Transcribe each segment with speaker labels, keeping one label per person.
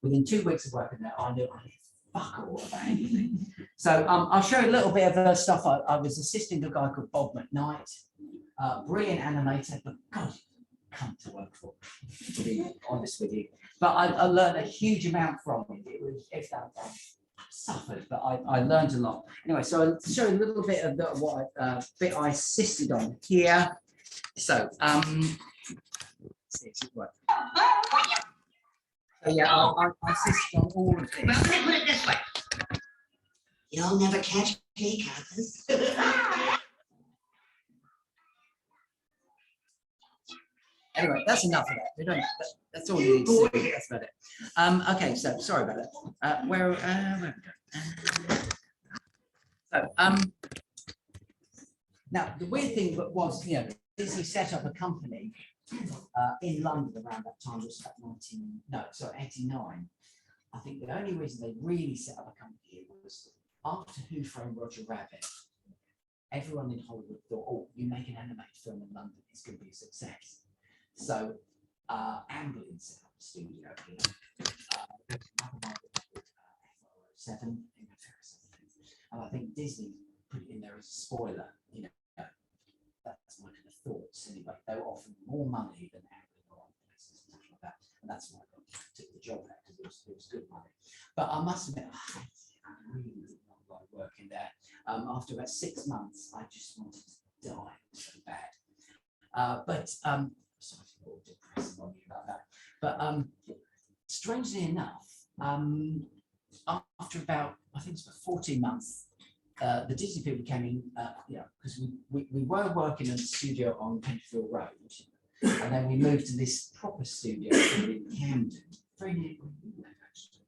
Speaker 1: Within 2 weeks of working there, I knew fuck all about anything. So I'll show you a little bit of the stuff. I was assisting a guy called Bob McKnight, brilliant animator, but God, come to work for, to be honest with you. But I learned a huge amount from it. It was suffered, but I learned a lot. Anyway, so I'll show you a little bit of what bit I assisted on here. So let's see if it works. So yeah, I assisted on all of this.
Speaker 2: Well, let me put it this way. You'll never catch cake others.
Speaker 1: Anyway, that's enough of that. We don't. That's all you need to see. That's about it. Okay, so sorry about that. Where we go? So now the weird thing was, you know, Disney set up a company in London around that time. It was about 89. I think the only reason they really set up a company was after Who Framed Roger Rabbit. Everyone in Hollywood thought, oh, you make an animated film in London, it's going to be a success. So Amblin set up a studio here. 7, and I think Disney put it in there as a spoiler. You know, that's my kind of thoughts anyway. They were offering more money than Amblin or other places and stuff like that, and that's why I took the job there, because it was good money. But I must admit, I really did not like working there. After about 6 months, I just wanted to die so bad. But sorry, it's all depressing on you about that. But strangely enough, after about, I think it's about 14 months, the Disney people came in, because we were working in a studio on Penfield Road, and then we moved to this proper studio in Camden, very near.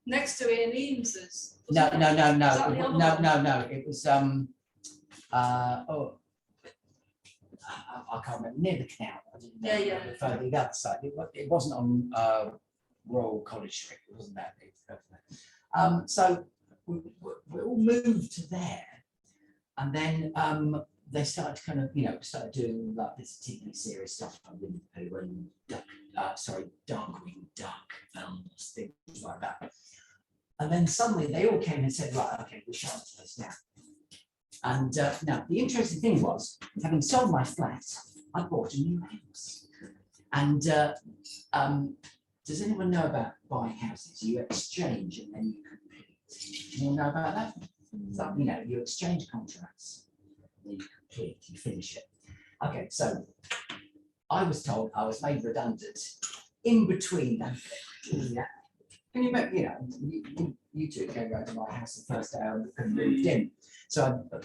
Speaker 3: Next to Ian Eames's.
Speaker 1: No. It was I can't remember, near the canal. I didn't know.
Speaker 3: Yeah.
Speaker 1: Further the other side. It wasn't on Royal College Street. It wasn't that big. So we all moved to there, and then they started to kind of, started doing like this TV series stuff like Winnie the Pooh and Darkwing Duck films, things like that. And then suddenly they all came and said, right, okay, we're shutting this now. And now the interesting thing was, having sold my flat, I bought a new house. And does anyone know about buying houses? You exchange and then you complete. Do you all know about that? So, you exchange contracts, then you complete, you finish it. Okay, so I was told I was made redundant in between that. Yeah. Can you imagine, you two came round to my house the first day I moved in. So I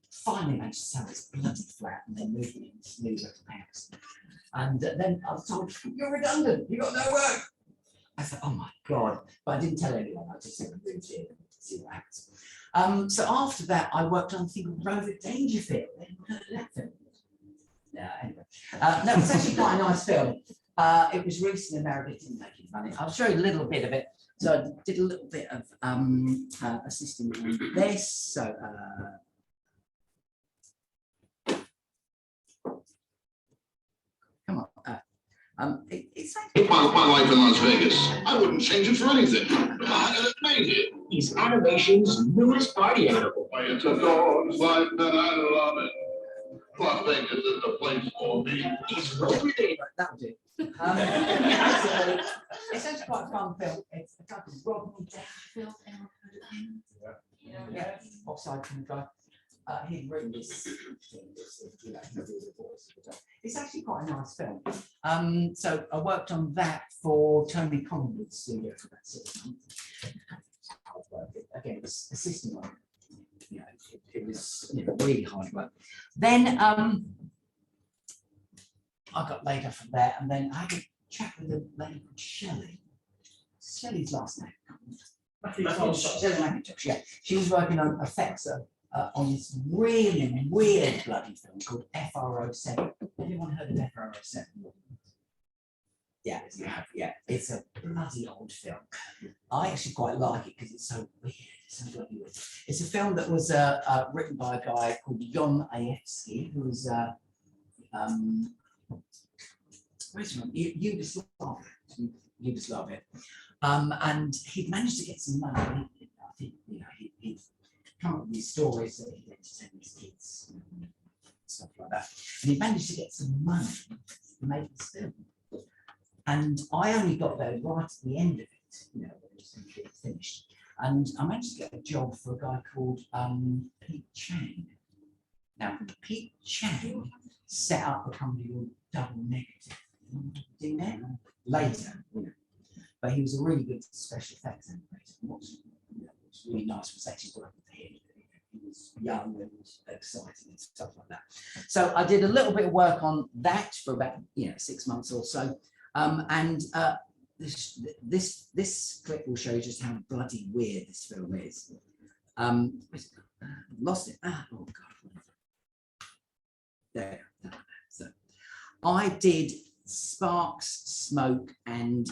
Speaker 1: finally managed to sell this bloody flat and then moved into this new little house. And then I was told, you're redundant, you got no work. I thought, oh my God, but I didn't tell anyone, I just said I moved in and see what happens. So after that, I worked on a thing called Road at Dangerfield. Anyone heard of that film? Yeah, anyway. No, it's actually quite a nice film. It was released in America, it didn't make any money. I'll show you a little bit of it. So I did a little bit of assisting with this. So come on. It's like
Speaker 4: my life in Las Vegas. I wouldn't change it for anything. I made it.
Speaker 5: He's animation's newest party animal.
Speaker 4: It's a dog's life and I love it. Las Vegas is the place for me.
Speaker 5: He's rolling in.
Speaker 1: That'll do. It's actually quite a fun film. It's a guy called Rodney Dangerfield. Anyone heard of him? Yeah. Offside from the guy. He'd written this thing. It's actually quite a nice film. So I worked on that for Tony Collingwood's studio for about 6 months. Again, it's assisting on it. It was really hard work. Then I got laid off from there, and then I had a chat with a lady called Shelley. Shelley's last name. Shelley McIntosh, yeah. She was working on effects on this really weird bloody film called FR07. Anyone heard of FR07? Yeah, you have. Yeah, it's a bloody old film. I actually quite like it because it's so weird. It's so bloody weird. It's a film that was written by a guy called Jon Ajewski, who was where's he from? Yugoslavia. Yugoslavia. And he'd managed to get some money. I think, you know, he'd come up with these stories that he'd entertain his kids, stuff like that. And he managed to get some money to make this film. And I only got there right at the end of it, you know, when it was completely finished. And I managed to get a job for a guy called Pete Chang. Now, Pete Chang set up a company called Double Negative. Didn't they? Later, you know. But he was a really good special effects animator. And what's really nice was actually working for him. He was young and exciting and stuff like that. So I did a little bit of work on that for about 6 months or so. This clip will show you just how bloody weird this film is. Lost it. Oh God. There. So I did sparks, smoke, and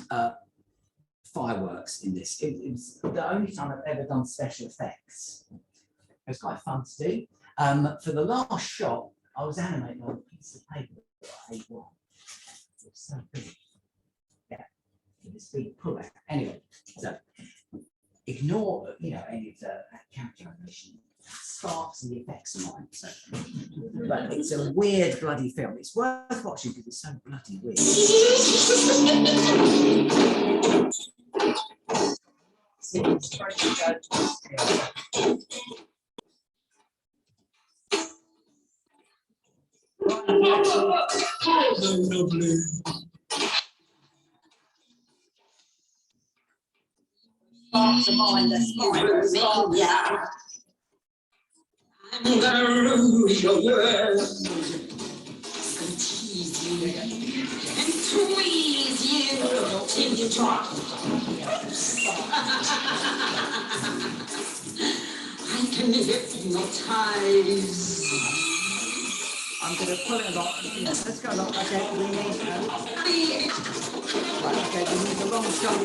Speaker 1: fireworks in this. It was the only time I've ever done special effects. It was quite fun to do. For the last shot, I was animating on a piece of paper that I A1. It was so big. Yeah, this big pull out. Anyway, so ignore any of the character animation. Sparks and the effects are mine. So, but it's a weird bloody film. It's worth watching because it's so bloody weird. Sparks are mine. That's mine.
Speaker 2: Yeah. I'm gonna lose your world and tease you and squeeze you till you drop. I can hypnotize.
Speaker 1: I'm going to pull it along. Let's go along. Okay, we need. Right, okay, we need a long shot.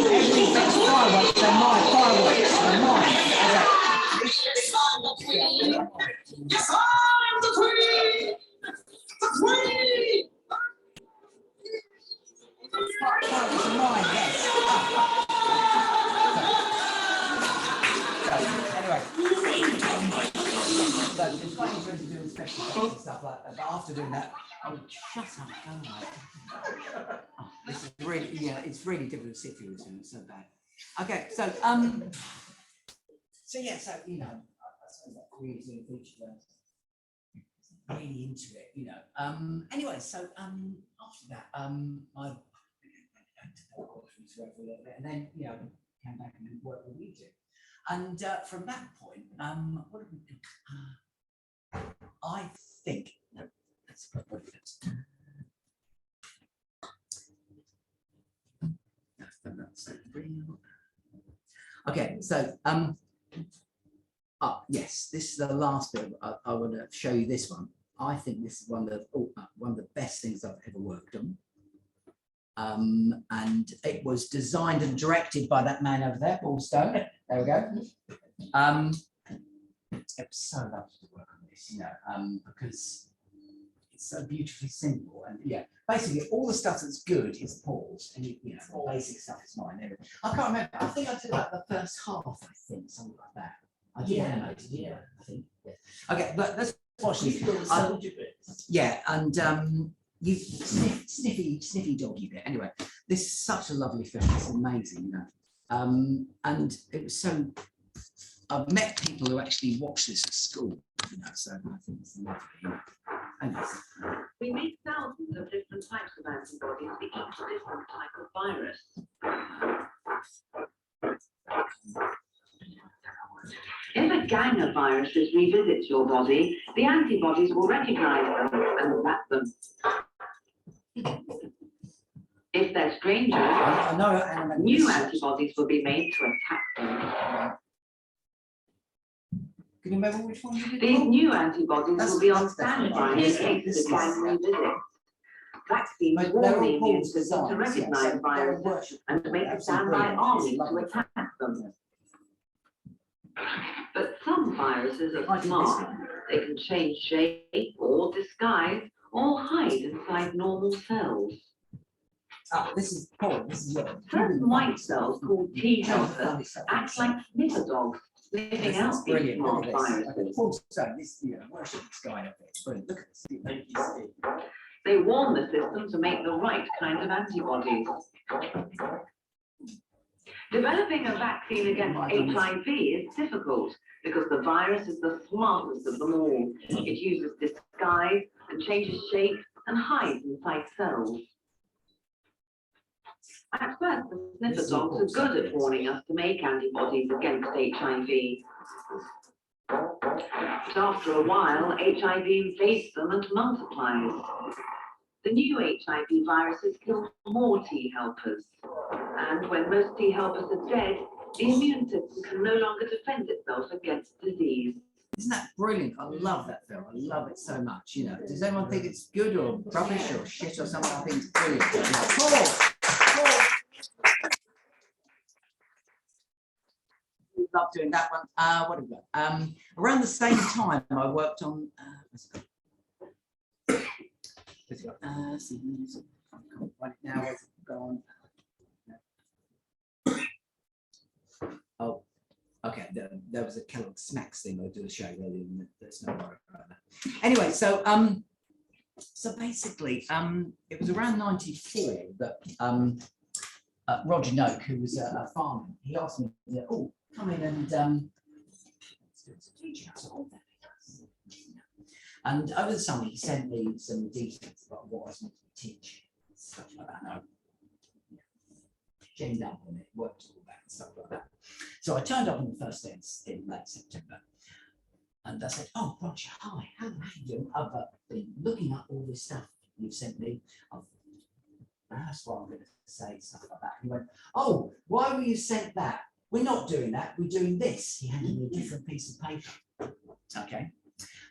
Speaker 1: Everything that's fireworks, they're mine. Fireworks, they're mine.
Speaker 2: Yes, I'm the queen! The queen!
Speaker 1: Fireworks are mine, yes. Anyway. So it's quite interesting doing special effects and stuff like that. But after doing that, I would shut up. This is really, it's really difficult to sit through this one. It's so bad. Okay, so so I suppose that creating feature really into it, Anyway, so after that, I and then came back and worked with YouTube. And from that point, what did we do? I think, no, that's what it is. Okay, so, yes, this is the last bit. I want to show you this one. I think this is one of the best things I've ever worked on. And it was designed and directed by that man over there, Paul Stone. There we go. It was so lovely to work on this, because it's so beautifully simple. And basically all the stuff that's good is Paul's, and the basic stuff is mine. I can't remember. I think I did like the first half. I think something like that. I did animated. I think. Yeah. Okay, but let's watch this. And you sniffy doggy bit. Anyway, this is such a lovely film. It's amazing, and it was so. I've met people who actually watch this at school, so I think it's lovely. Anyway.
Speaker 6: We make thousands of different types of antibodies for each different type of virus. If a gang of viruses revisits your body, the antibodies will recognize them and zap them. If they're strangers, new antibodies will be made to attack them.
Speaker 1: Can you remember which one you did?
Speaker 6: These new antibodies will be on standby in case the gang revisits. Vaccines
Speaker 1: But
Speaker 6: warn
Speaker 1: they're
Speaker 6: the
Speaker 1: all
Speaker 6: immune
Speaker 1: called
Speaker 6: system to
Speaker 1: designs, yeah,
Speaker 6: recognize
Speaker 1: so
Speaker 6: viruses
Speaker 1: they're worship-
Speaker 6: and to make a
Speaker 1: absolutely
Speaker 6: standby
Speaker 1: brilliant.
Speaker 6: army to
Speaker 1: Lovely.
Speaker 6: attack them. But some viruses
Speaker 1: I
Speaker 6: are
Speaker 1: did this
Speaker 6: smart.
Speaker 1: one.
Speaker 6: They can change shape or disguise or hide inside normal cells.
Speaker 1: Ah, this is Paul. This is your.
Speaker 6: Certain white cells called T helpers
Speaker 1: Funny stuff.
Speaker 6: act like sniffer dogs, sniffing
Speaker 1: This
Speaker 6: out
Speaker 1: is
Speaker 6: these
Speaker 1: brilliant.
Speaker 6: smart
Speaker 1: Look at this. Okay,
Speaker 6: viruses.
Speaker 1: Paul's saying this, worship this guy up there. It's brilliant. Look at this. Thank you, Steve.
Speaker 6: They warn the system to make the right kind of antibodies. Developing a vaccine against HIV is difficult because the virus is the smartest of them all. It uses disguise and changes shape and hides inside cells. At first, the sniffer dogs are good at warning us to make antibodies against HIV. But after a while, HIV invades them and multiplies. The new HIV viruses kill more T helpers. And when most T helpers are dead, the immune system can no longer defend itself against disease.
Speaker 1: Isn't that brilliant? I love that film. I love it so much. Does anyone think it's good or rubbish or shit or something? I think it's brilliant. Paul! We love doing that one. What have we got? Around the same time, I worked on. What's it got? I can't find it now. Where's it gone? Oh, okay. There was a Kellogg Smacks thing I did a show earlier. Let's not worry about that. Anyway, so basically, it was around '94 that Roger Noak, who was a farmer, he asked me, "Oh, come in and let's do it as a teacher." I said, "Oh, that'd be nice." And over the summer, he sent me some details about what I was meant to be teaching, stuff like that. And I gemmed up on it, worked all that and stuff like that. So I turned up on the first day in late September, and I said, "Oh, Roger, hi, how are you doing? I've been looking up all this stuff you've sent me. That's what I'm going to say," stuff like that. He went, "Oh, why were you sent that? We're not doing that. We're doing this." He handed me a different piece of paper. Okay.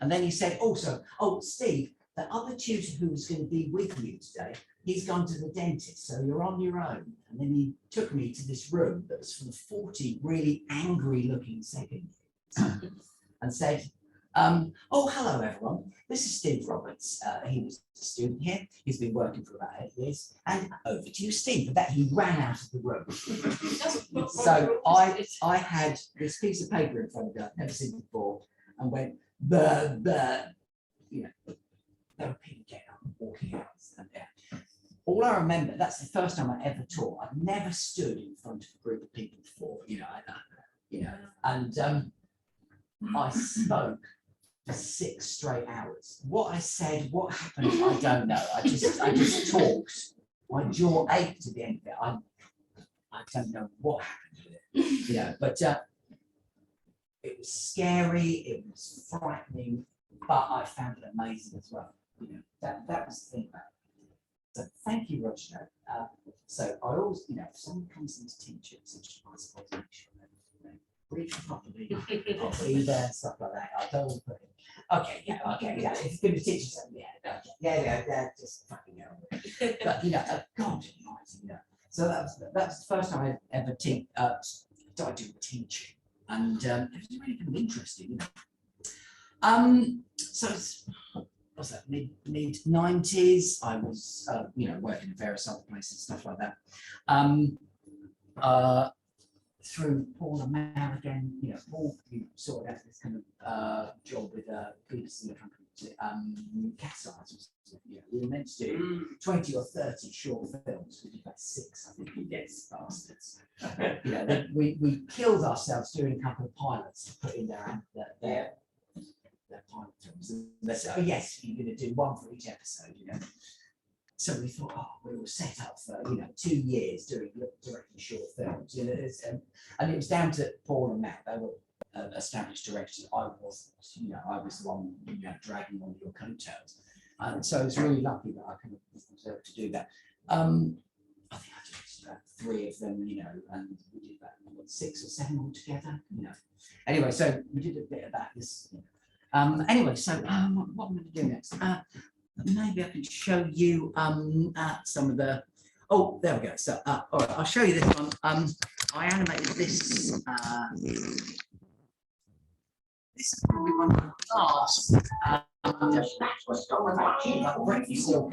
Speaker 1: And then he said also, "Oh, Steve, the other tutor who was going to be with you today, he's gone to the dentist, so you're on your own." And then he took me to this room that was full of 40 really angry looking second years and said, "Oh, hello, everyone. This is Steve Roberts. He was a student here. He's been working for about 8 years. And over to you, Steve." And that he ran out of the room. So I had this piece of paper in front of me I'd never seen before and went, "But," there were people getting up and walking out. And all I remember, that's the first time I ever taught. I'd never stood in front of a group of people before, and I spoke for 6 straight hours. What I said, what happened, I don't know. I just talked. My jaw ached at the end of it. I don't know what happened with it, but it was scary, it was frightening, but I found it amazing as well. That was the thing about it. So thank you, Roger. So I always, if someone comes in to teach it, I suppose make sure they brief properly, I'll be there and stuff like that. I don't put it. Okay, yeah. If it's going to teach you something, yeah, just fucking hell. But God, so that's the first time I ever started doing teaching. And it was really kind of interesting, So what's that? Mid 90s. I was, working in various other places, stuff like that. Through Paul and Mal again, Paul, who sorted out this kind of job with previously a company, Cat's Eyes. We were meant to do 20 or 30 short films. We did about 6, I think. Yes, bastards. We killed ourselves doing a couple of pilots to put in their pilot films. And they said, "Oh yes, you're going to do 1 for each episode." So we thought, we were set up for 2 years directing short films. And it was down to Paul and Matt. They were established directors. I wasn't. I was the one dragging on your coattails. And so I was really lucky that I kind of deserved to do that. I think I did about 3 of them, and we did about 6 or 7 altogether. Anyway, so we did a bit about this. Anyway, so what am I going to do next? maybe I can show you some of the. Oh, there we go. So, all right, I'll show you this one. I animated this. This is probably one of the last. Breakfast still I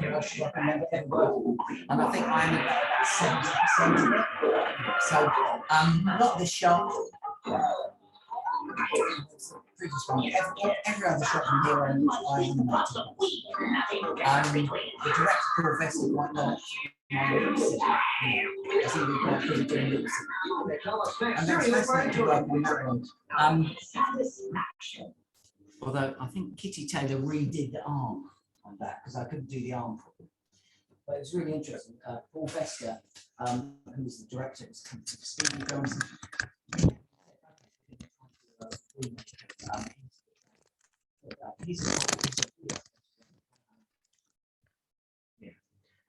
Speaker 1: can never ever work. And I think I am about 70% of it. So, not this shot. Previous one. Every other shot from here and I animated. The director Paul Vesta might not. And that's fascinating to work on that one. Although I think Kitty Taylor redid the arm on that because I couldn't do the arm properly. But it was really interesting. Paul Vesta, who was the director, was coming to Stephen Films.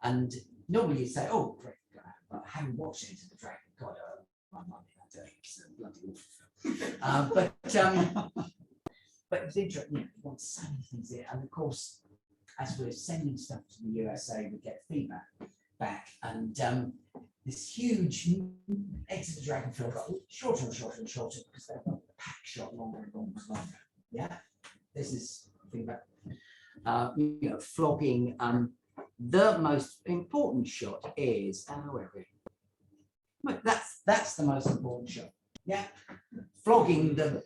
Speaker 1: And normally you say, "Oh, great, I haven't watched Into the Dragon." God, my money that day. It's a bloody awful film. But it's interesting. You want so many things here, and of course, as we're sending stuff to the USA, we get feedback back, and this huge Into the Dragon film got shorter and shorter and shorter because they've got the pack shot longer and longer and longer. Yeah, this is feedback. Flogging. The most important shot is, that's the most important shot. Yeah, flogging the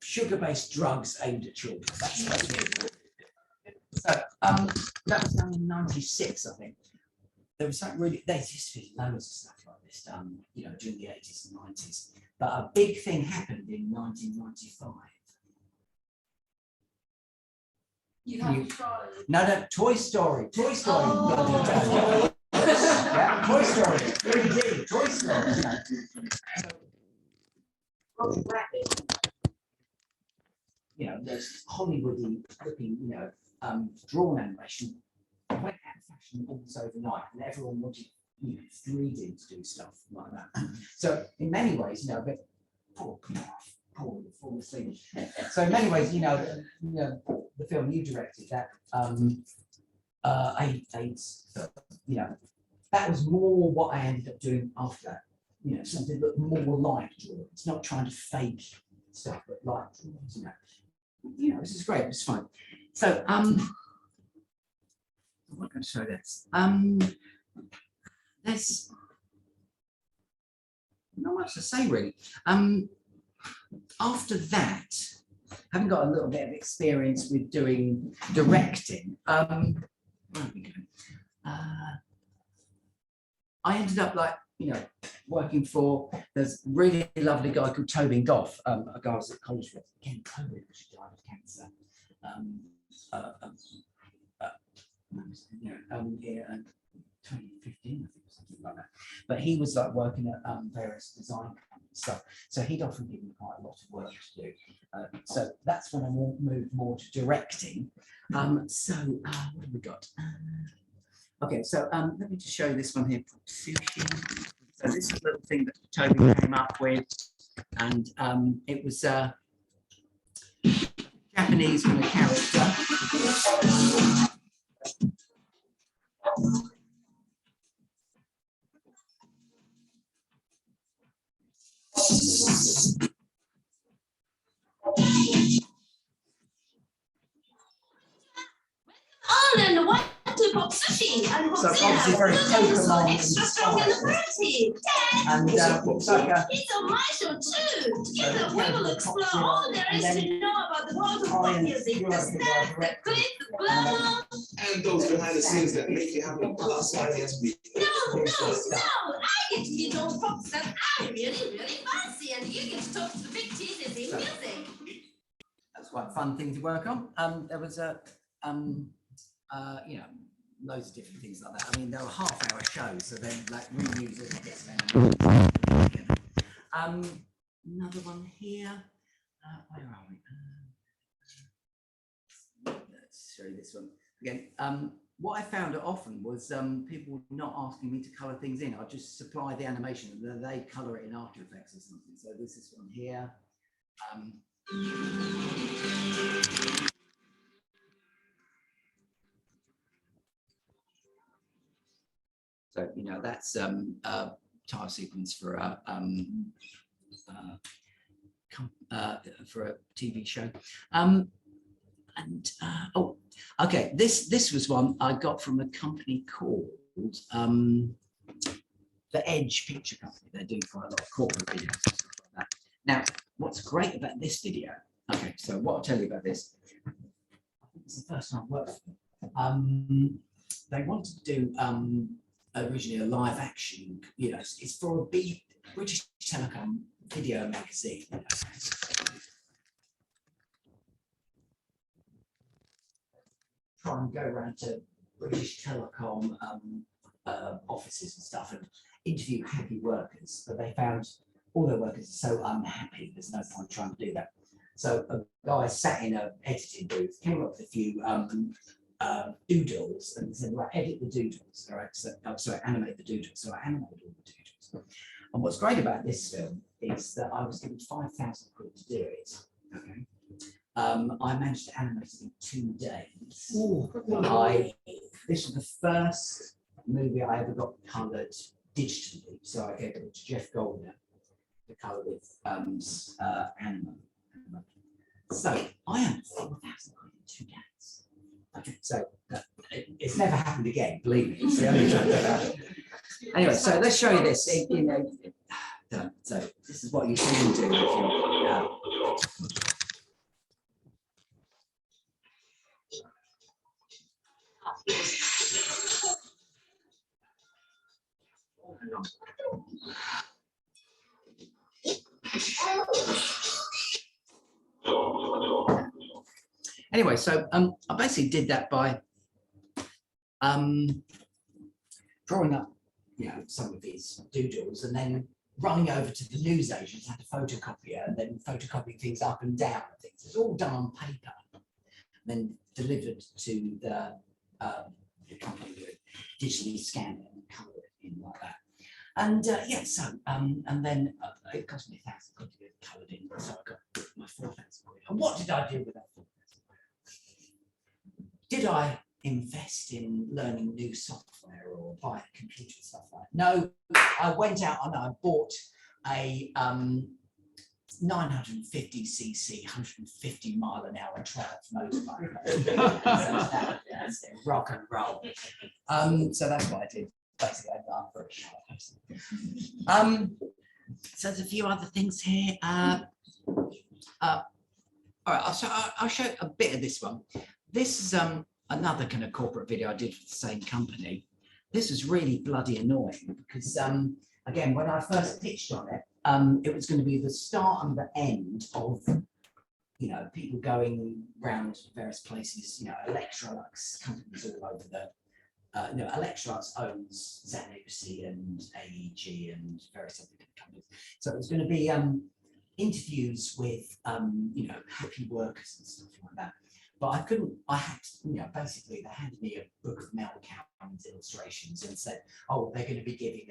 Speaker 1: sugar-based drugs aimed at children. That's really important. So that was done in '96, I think. There was something really. There used to be loads of stuff like this done, during the '80s and '90s. But a big thing happened in 1995.
Speaker 3: You have to try.
Speaker 1: No, Toy Story. Toy Story. Oh. Yeah, Toy Story. 3D. Toy Story. There's Hollywoody looking, drawn animation went out of fashion almost overnight, and everyone wanted 3D to do stuff like that. So in many ways, a bit poor fall asleep. So in many ways, the film you directed, that AIDS film, that was more what I ended up doing after that. Something that more like drawing. It's not trying to fake stuff, but like drawings. This is great. It's fun. So I'm not going to show this. There's not much to say really. After that, having got a little bit of experience with doing directing, where are we going? I ended up working for, there's a really lovely guy called Tobin Goff, a guy I was at college with, again, COVID, she died of cancer. In 2015, I think, something like that. But he was like working at various design stuff. So he'd often given me quite a lot of work to do. So that's when I moved more to directing. What have we got? Okay, so let me just show you this one here. Sushi. So this is a little thing that Toby came up with, and it was Japanese kind of character.
Speaker 7: And one to pop sushi and
Speaker 1: So obviously very Pokemon
Speaker 7: extra strong in the party.
Speaker 1: And it's like a,
Speaker 7: It's on my show too. Together we will explore all there is to know about the world of pop music, the steps, the clicks, the blow.
Speaker 8: And those behind the scenes that make you happy, plus finance me.
Speaker 7: No, I get to be those pop stars. I'm really fancy, and you get to talk to the big cheeses in music.
Speaker 1: that's quite a fun thing to work on. There was a loads of different things like that. I mean, there were half-hour shows, so then like reuse it. Another one here. Where are we? Let's show you this one again. What I found often was people not asking me to colour things in. I'd just supply the animation and then they colour it in After Effects or something. So this is one here. So, you know, that's title sequence for a TV show. Oh, okay. This was one I got from a company called the Edge Picture Company. They do quite a lot of corporate videos and stuff like that. Now, what's great about this video? Okay, so what I'll tell you about this. I think it's the first time I've worked for them. They wanted to do originally a live action. You know, it's for a British Telecom video magazine. You know. Try and go around to British Telecom offices and stuff and interview happy workers, but they found all their workers are so unhappy, there's no point trying to do that. So a guy sat in an editing booth, came up with a few doodles and said, right, edit the doodles, all right, so, sorry, animate the doodles. So I animated all the doodles. And what's great about this film is that I was given 5,000 quid to do it, okay? I managed to animate it in 2 days. This was the first movie I ever got coloured digitally, so I gave it to Jeff Goldner to colour with Anima. So I earned 4,000 quid in 2 days. Okay, so it's never happened again, believe me. It's the only time that happened. Anyway, so let's show you this. You know, so this is what you can do if you're. Anyway, so I basically did that by drawing up, you know, some of these doodles and then running over to the newsagents, had a photocopier, and then photocopying things up and down and things. It's all done on paper, and then delivered to the company who would digitally scan it and colour it in like that. And yeah, so and then it cost me 1,000 quid to get it coloured in, so I got my 4,000 quid. And what did I do with that 4,000 quid? Did I invest in learning new software or buy a computer and stuff like that? No, I went out and I bought a 950cc, 150 mile an hour Triumph motorbike. That's it, rock and roll. So that's what I did. Basically, I got for a shot. So there's a few other things here. All right, so I'll show a bit of this one. This is another kind of corporate video I did for the same company. This was really bloody annoying because, again, when I first pitched on it, it was going to be the start and the end of, you know, people going around various places, you know, Electrolux companies all over the, you know, Electrolux owns Zanussi and AEG and various other companies. So it was going to be interviews with, you know, happy workers and stuff like that. But I couldn't, I had to, you know, basically they handed me a book of Mel Cowan's illustrations and said, oh, they're going to be giving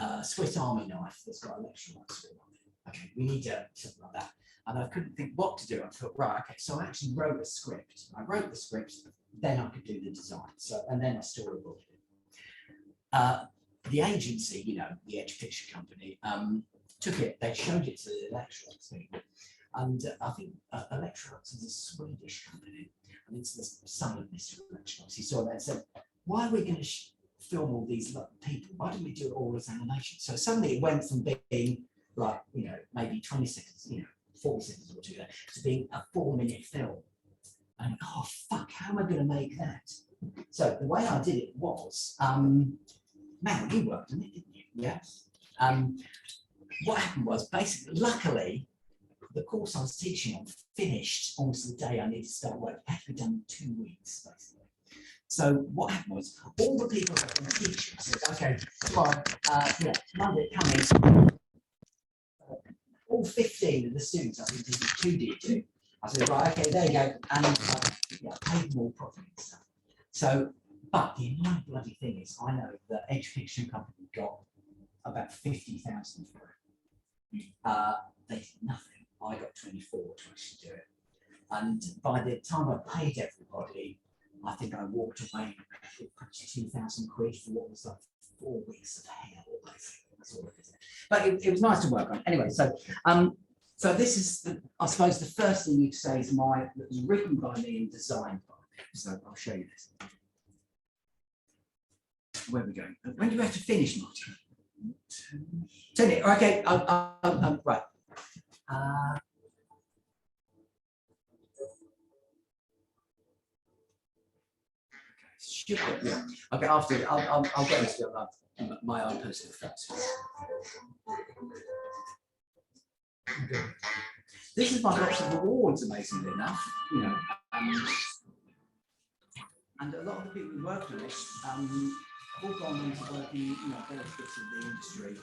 Speaker 1: a Swiss Army knife that's got Electrolux on it. Okay, we need something like that. And I couldn't think what to do. I thought, right, okay, so I actually wrote a script. I wrote the script, then I could do the design. So, and then I storyboarded it. The agency, you know, the Edge Picture Company, took it, they showed it to the Electrolux people. And I think Electrolux is a Swedish company, and it's the son of Mr. Electrolux. He saw that and said, why are we going to film all these people? Why don't we do it all as animation? So suddenly it went from being like, you know, maybe 20 seconds, you know, 40 seconds or 2 to being a 4-minute film. And I went, oh, fuck, how am I going to make that? So the way I did it was, man, you worked on it, didn't you? Yes. What happened was basically, luckily, the course I was teaching on finished almost the day I needed to start work. It had to be done in 2 weeks, basically. So what happened was all the people that were teaching said, okay, fine, yeah, Monday coming. All 15 of the students I've been teaching 2D2. I said, right, okay, there you go. And yeah, paid more profit and stuff. So, but the annoying bloody thing is, I know that Edge Picture Company got about 50,000 for it. They did nothing. I got 24 to actually do it. And by the time I paid everybody, I think I walked away with £2,000 for what was like 4 weeks of hair. That's all it is. But it was nice to work on. Anyway, so so this is, I suppose, the first thing you'd say is that was written by me and designed by me. So I'll show you this. Where are we going? When do we have to finish, Martin? 10. Okay. Right. Yeah. Okay. After I'll get into my own personal thoughts. This is won lots of awards, amazingly enough. You know, and a lot of the people who worked on it all gone on to work in, you know, various bits of the industry.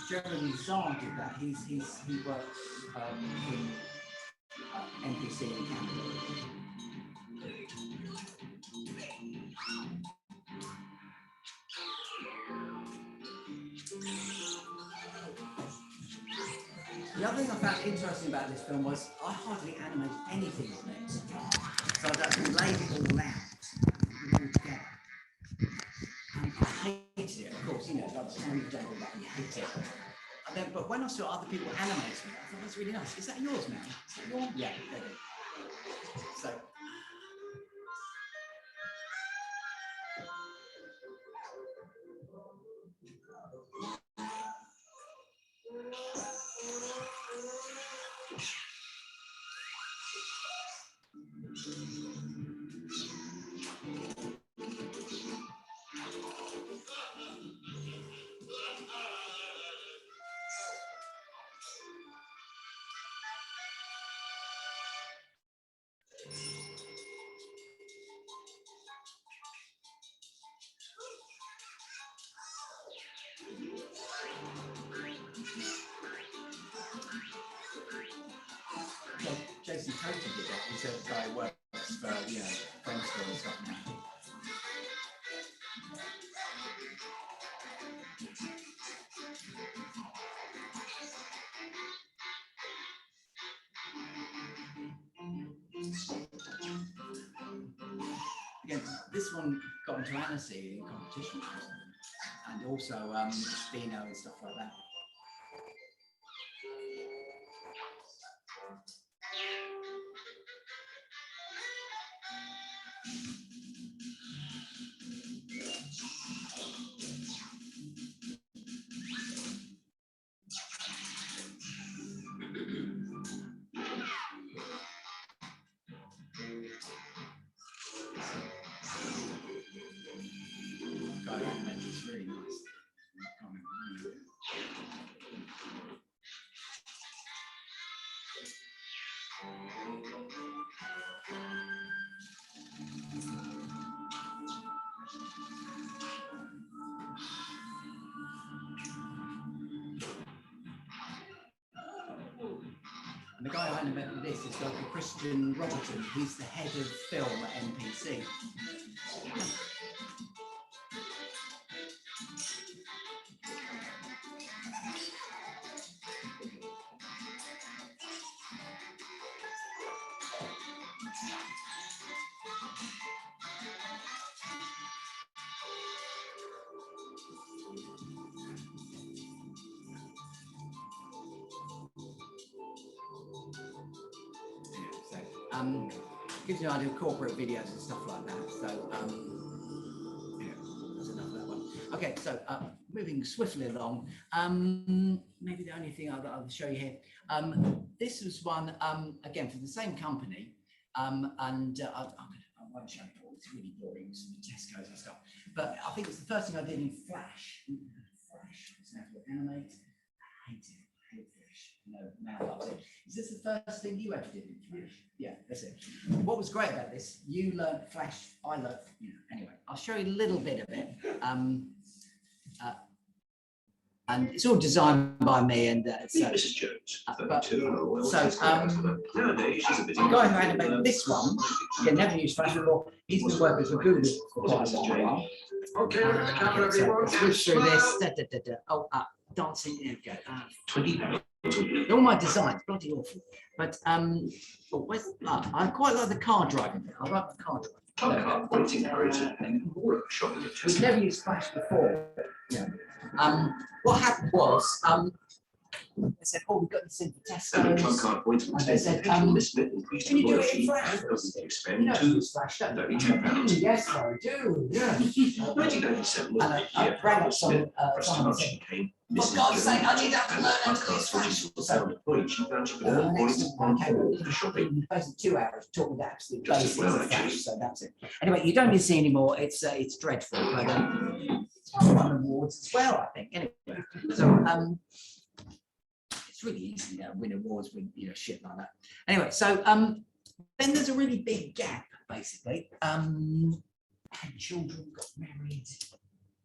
Speaker 1: Jeremy Zahn did that. He worked in NPC in Canada. The other thing I found interesting about this film was I hardly animated anything on it. So I just laid it all out together. And I hated it, of course, you know, that's how you've done all that, you hate it. And then, but when I saw other people animating it, I thought that's really nice. Is that yours, man? Is that yours? Yeah, there it is. So. Jason Coates did that. He's a guy who works for, you know, French school and stuff now. Again, this one got into Annecy in competition, and also Dino and stuff like that. It's really nice. And the guy who invented this is Dr. Christian Robertson. He's the head of film at NPC. Gives you an idea of corporate videos and stuff like that. So yeah, that's enough of that one. Okay, so moving swiftly along. Maybe the only thing I'll show you here. This was one again from the same company, and I won't show you all. It's really boring. It's Tesco's and stuff. But I think it's the first thing I did in Flash. Flash. So I have to animate. I hate it. No, now loves it. Is this the first thing you ever did in Flash? Yeah, that's it. What was great about this, you learned Flash, I learned, you know, anyway, I'll show you a little bit of it. And it's all designed by me and
Speaker 5: Mrs. Jones.
Speaker 1: Nowadays she's a bit. The guy who animated this one, he never used Flash before. He's been working for Google for quite a long while.
Speaker 5: Okay, camera everyone.
Speaker 1: Switch through this. dancing. There we go.
Speaker 5: 20 pounds.
Speaker 1: All my designs, bloody awful. But I quite like the car driving bit. I like the car driving.
Speaker 5: Car pointing arrows and more of a shop in the
Speaker 1: We've
Speaker 5: chest.
Speaker 1: never used Flash before. Yeah. What happened was, they said, "Oh, we've got this in for
Speaker 5: And the trunk
Speaker 1: Tesco's."
Speaker 5: card pointing
Speaker 1: And they said,
Speaker 5: this bit increased
Speaker 1: "Can you do it
Speaker 5: royalty
Speaker 1: in Flash?"
Speaker 5: and doesn't you
Speaker 1: You
Speaker 5: spend
Speaker 1: know,
Speaker 5: to
Speaker 1: use Flash, don't you?
Speaker 5: £32.
Speaker 1: Yes, I do. Yeah.
Speaker 5: 1997 was
Speaker 1: And
Speaker 5: the
Speaker 1: I
Speaker 5: year
Speaker 1: rang up
Speaker 5: Smith
Speaker 1: someone
Speaker 5: someone
Speaker 1: said,
Speaker 5: came.
Speaker 1: "For God's sake, I need to learn how to
Speaker 5: card
Speaker 1: use
Speaker 5: switches
Speaker 1: Flash."
Speaker 5: were found at point. She found she could earn
Speaker 1: Next
Speaker 5: points
Speaker 1: time
Speaker 5: on
Speaker 1: I came
Speaker 5: board for
Speaker 1: in,
Speaker 5: shopping.
Speaker 1: in basically 2 hours talking the absolute
Speaker 5: Just as
Speaker 1: basics
Speaker 5: well,
Speaker 1: of Flash,
Speaker 5: actually.
Speaker 1: so that's it. Anyway, you don't need to see anymore. It's dreadful, but it's won awards as well, I think. Anyway, so it's really easy to win awards with shit like that. Anyway, so then there's a really big gap, basically. Had children, got married,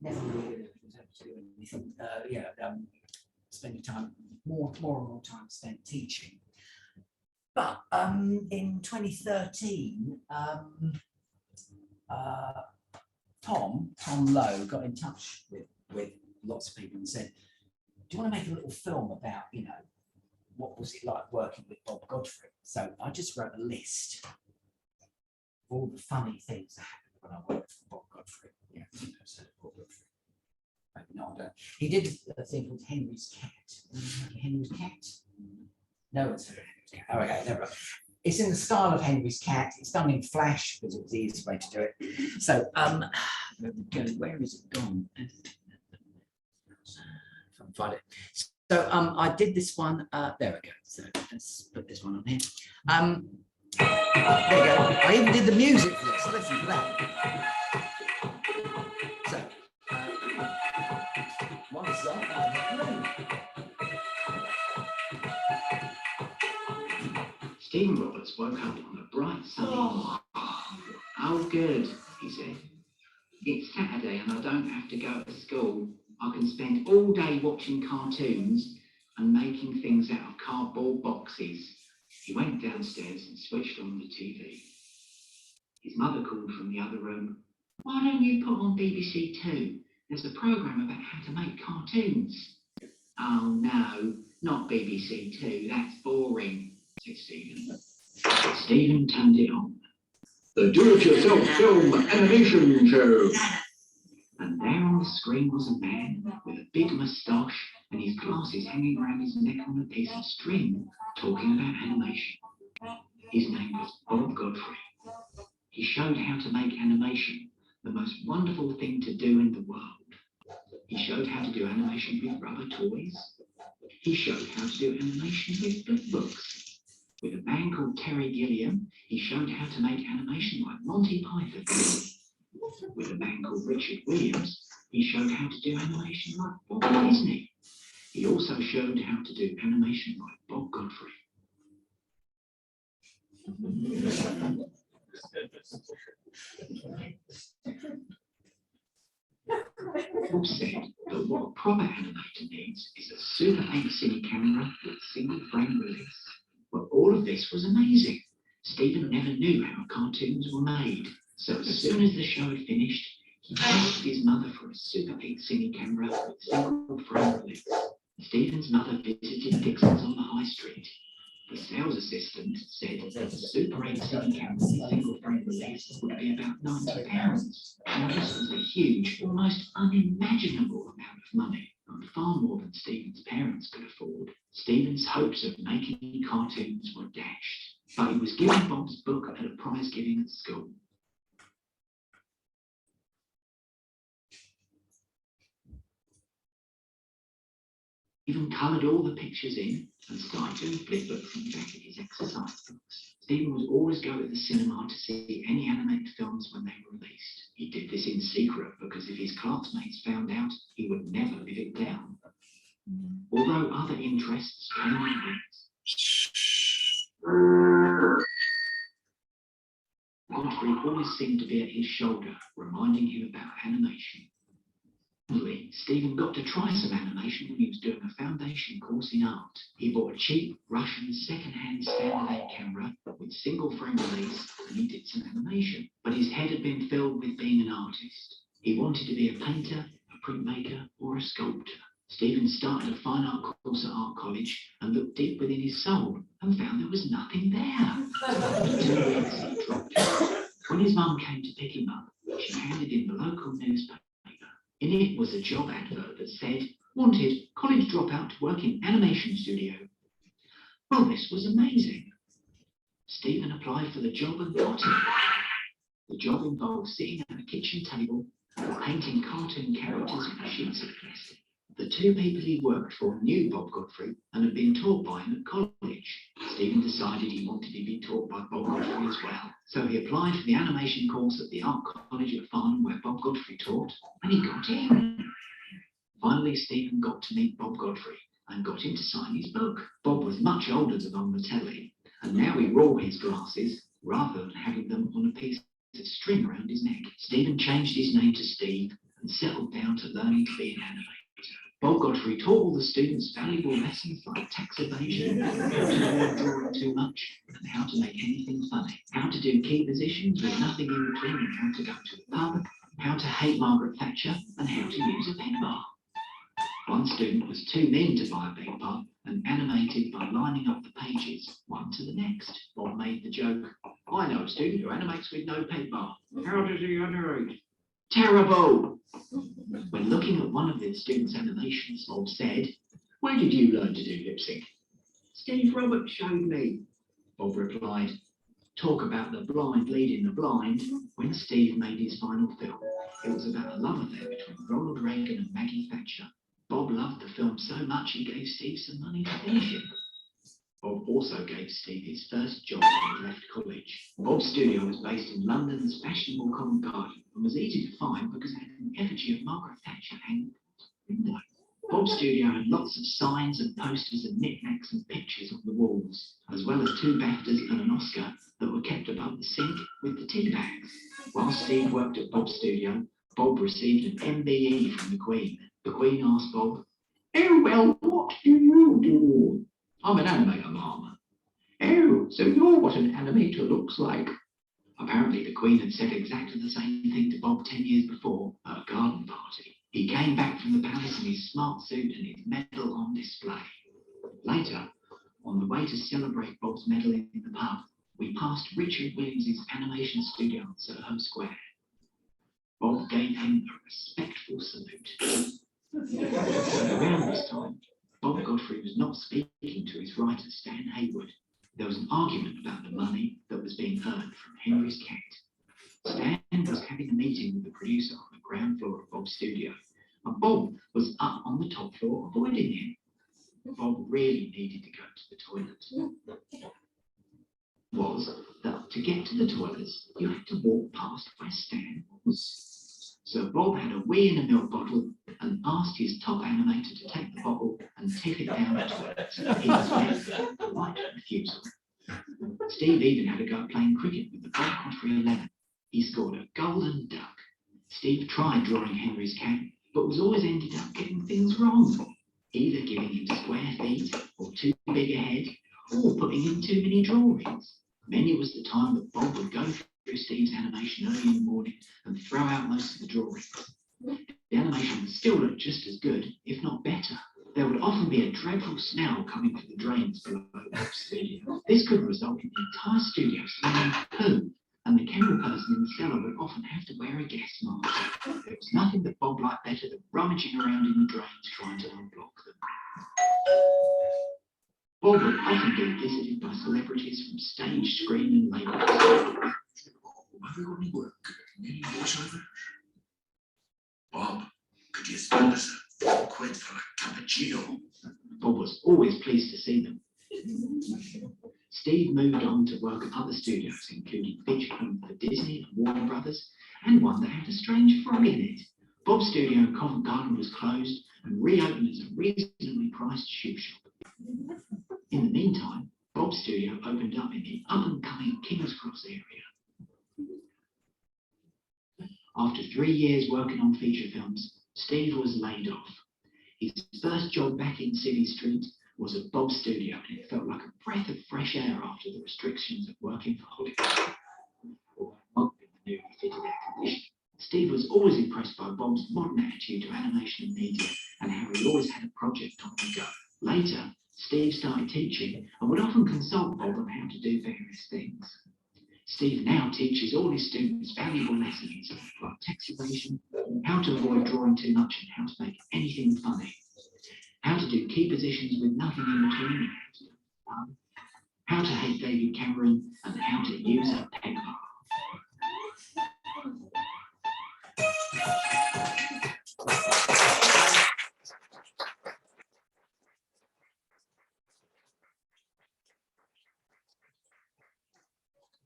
Speaker 1: never really was able to do anything. Spending time more and more time spent teaching. But in 2013, Tom Lowe got in touch with lots of people and said, "Do you want to make a little film about, what was it like working with Bob Godfrey?" So I just wrote a list of all the funny things that happened when I worked for Bob Godfrey. Yeah, so Bob Godfrey. No, I don't. He did a thing called Henry's Cat. Henry's Cat? No one's heard of Henry's Cat. Oh, okay, never mind. It's in the style of Henry's Cat. It's done in Flash because it was the easiest way to do it. So, where is it gone? Can't find it. So, I did this one. There we go. So let's put this one on here. There we go. I even did the music for this. Listen to that. So. One song.
Speaker 9: Stephen Roberts woke up on a bright sunny morning. Oh, good, he said. It's Saturday and I don't have to go to school. I can spend all day watching cartoons and making things out of cardboard boxes. He went downstairs and switched on the TV. His mother called from the other room. "Why don't you put on BBC Two? There's a programme about how to make cartoons." "Oh no, not BBC Two, that's boring," said Stephen. Stephen turned it on.
Speaker 5: The Do-It-Yourself Film Animation Show.
Speaker 9: And there on the screen was a man with a big moustache and his glasses hanging around his neck on a piece of string, talking about animation. His name was Bob Godfrey. He showed how to make animation, the most wonderful thing to do in the world. He showed how to do animation with rubber toys. He showed how to do animation with flip books. With a man called Terry Gilliam, he showed how to make animation like Monty Python. With a man called Richard Williams, he showed how to do animation like Walt Disney. He also showed how to do animation like Bob Godfrey. Bob said that what a proper animator needs is a Super 8 cine camera with single frame release. But all of this was amazing. Stephen never knew how cartoons were made. So as soon as the show had finished, he asked his mother for a Super 8 cine camera with single frame release. Stephen's mother visited Dixon's on the high street. The sales assistant said that the Super 8 cine camera with single frame release would be about £90. And this was a huge, almost unimaginable amount of money, and far more than Stephen's parents could afford. Stephen's hopes of making cartoons were dashed, but he was given Bob's book at a prize giving at school. Stephen coloured all the pictures in and started doing flip books in the back of his exercise books. Stephen would always go to the cinema to see any animated films when they were released. He did this in secret because if his classmates found out, he would never live it down. Although other interests came and went, Godfrey always seemed to be at his shoulder, reminding him about animation. Finally, Stephen got to try some animation when he was doing a foundation course in art. He bought a cheap Russian second-hand standard 8 camera with single frame release and he did some animation. But his head had been filled with being an artist. He wanted to be a painter, a printmaker or a sculptor. Stephen started a fine art course at art college and looked deep within his soul and found there was nothing there. So after 2 weeks, he dropped out. When his mum came to pick him up, she handed in the local newspaper. In it was a job advert that said, "Wanted, college dropout to work in animation studio." Well, this was amazing. Stephen applied for the job and got it. The job involved sitting at a kitchen table and painting cartoon characters on sheets of plastic. The two people he worked for knew Bob Godfrey and had been taught by him at college. Stephen decided he wanted to be taught by Bob Godfrey as well. So he applied for the animation course at the art college at Farnham where Bob Godfrey taught, and he got in. Finally, Stephen got to meet Bob Godfrey and got him to sign his book. Bob was much older than on the telly, and now he wore his glasses rather than having them on a piece of string around his neck. Stephen changed his name to Steve and settled down to learning to be an animator. Bob Godfrey taught all the students valuable lessons like tax evasion, how to avoid drawing too much, and how to make anything funny, how to do key positions with nothing in between, and how to go to the pub, how to hate Margaret Thatcher, and how to use a pen bar. One student was too mean to buy a pen bar and animated by lining up the pages one to the next. Bob made the joke, "I know a student who animates with no pen bar. How does he animate?" Terrible! When looking at one of the students' animations, Bob said, "Where did you learn to do lip sync?" "Steve Roberts showed me." Bob replied, "Talk about the blind leading the blind." When Steve made his final film, it was about a love affair between Ronald Reagan and Maggie Thatcher. Bob loved the film so much he gave Steve some money to finish it. Bob also gave Steve his first job when he left college. Bob's studio was based in London's fashionable Covent Garden and was easy to find because it had an effigy of Margaret Thatcher hanging from the window. Bob's studio had lots of signs and posters and knickknacks and pictures on the walls, as well as 2 BAFTAs and an Oscar that were kept above the sink with the tea bags. While Steve worked at Bob's studio, Bob received an MBE from the Queen. The Queen asked Bob, "Oh, well, what do you do?" "I'm an animator, Mum." "Oh, so you're what an animator looks like." Apparently, the Queen had said exactly the same thing to Bob 10 years before at a garden party. He came back from the palace in his smart suit and his medal on display. Later, on the way to celebrate Bob's medal in the pub, we passed Richard Williams' animation studio on Soho Square. Bob gave him a respectful salute. Around this time, Bob Godfrey was not speaking to his writer Stan Haywood. There was an argument about the money that was being earned from Henry's cat. Stan was having a meeting with the producer on the ground floor of Bob's studio, and Bob was up on the top floor avoiding him. Bob really needed to go to the toilet. Was that to get to the toilets, you had to walk past where Stan was. So Bob had a wee in a milk bottle and asked his top animator to take the bottle and tip it down the toilet. He was met with a polite refusal. Steve even had a go at playing cricket with the Bob Godfrey 11. He scored a golden duck. Steve tried drawing Henry's cat, but was always ended up getting things wrong, either giving him square feet or too big a head, or putting in too many drawings. Many was the time that Bob would go through Steve's animation early in the morning and throw out most of the drawings. The animation would still look just as good, if not better. There would often be a dreadful smell coming from the drains below Bob's studio. This could result in the entire studio smelling poo, and the kennel person in the cellar would often have to wear a gas mask. There was nothing that Bob liked better than rummaging around in the drains trying to unblock them. Bob would often be visited by celebrities from stage, screen and label.
Speaker 4: Only work many voiceovers. Bob, could you spend us a quid for a cappuccino?
Speaker 9: Bob was always pleased to see them. Steve moved on to work at other studios, including Fitchburn for Disney and Warner Brothers, and one that had a strange frog in it. Bob's studio in Covent Garden was closed and reopened as a reasonably priced shoe shop. In the meantime, Bob's studio opened up in the up-and-coming King's Cross area. After 3 years working on feature films, Steve was laid off. His first job back in City Street was at Bob's studio, and it felt like a breath of fresh air after the restrictions of working for Hollywood. Although not in the newly fitted air conditioning, Steve was always impressed by Bob's modern attitude to animation and media and how he always had a project on the go. Later, Steve started teaching and would often consult Bob on how to do various things. Steve now teaches all his students valuable lessons like texturation, how to avoid drawing too much and how to make anything funny, how to do key positions with nothing in between, how to hate David Cameron, and how to use a pen.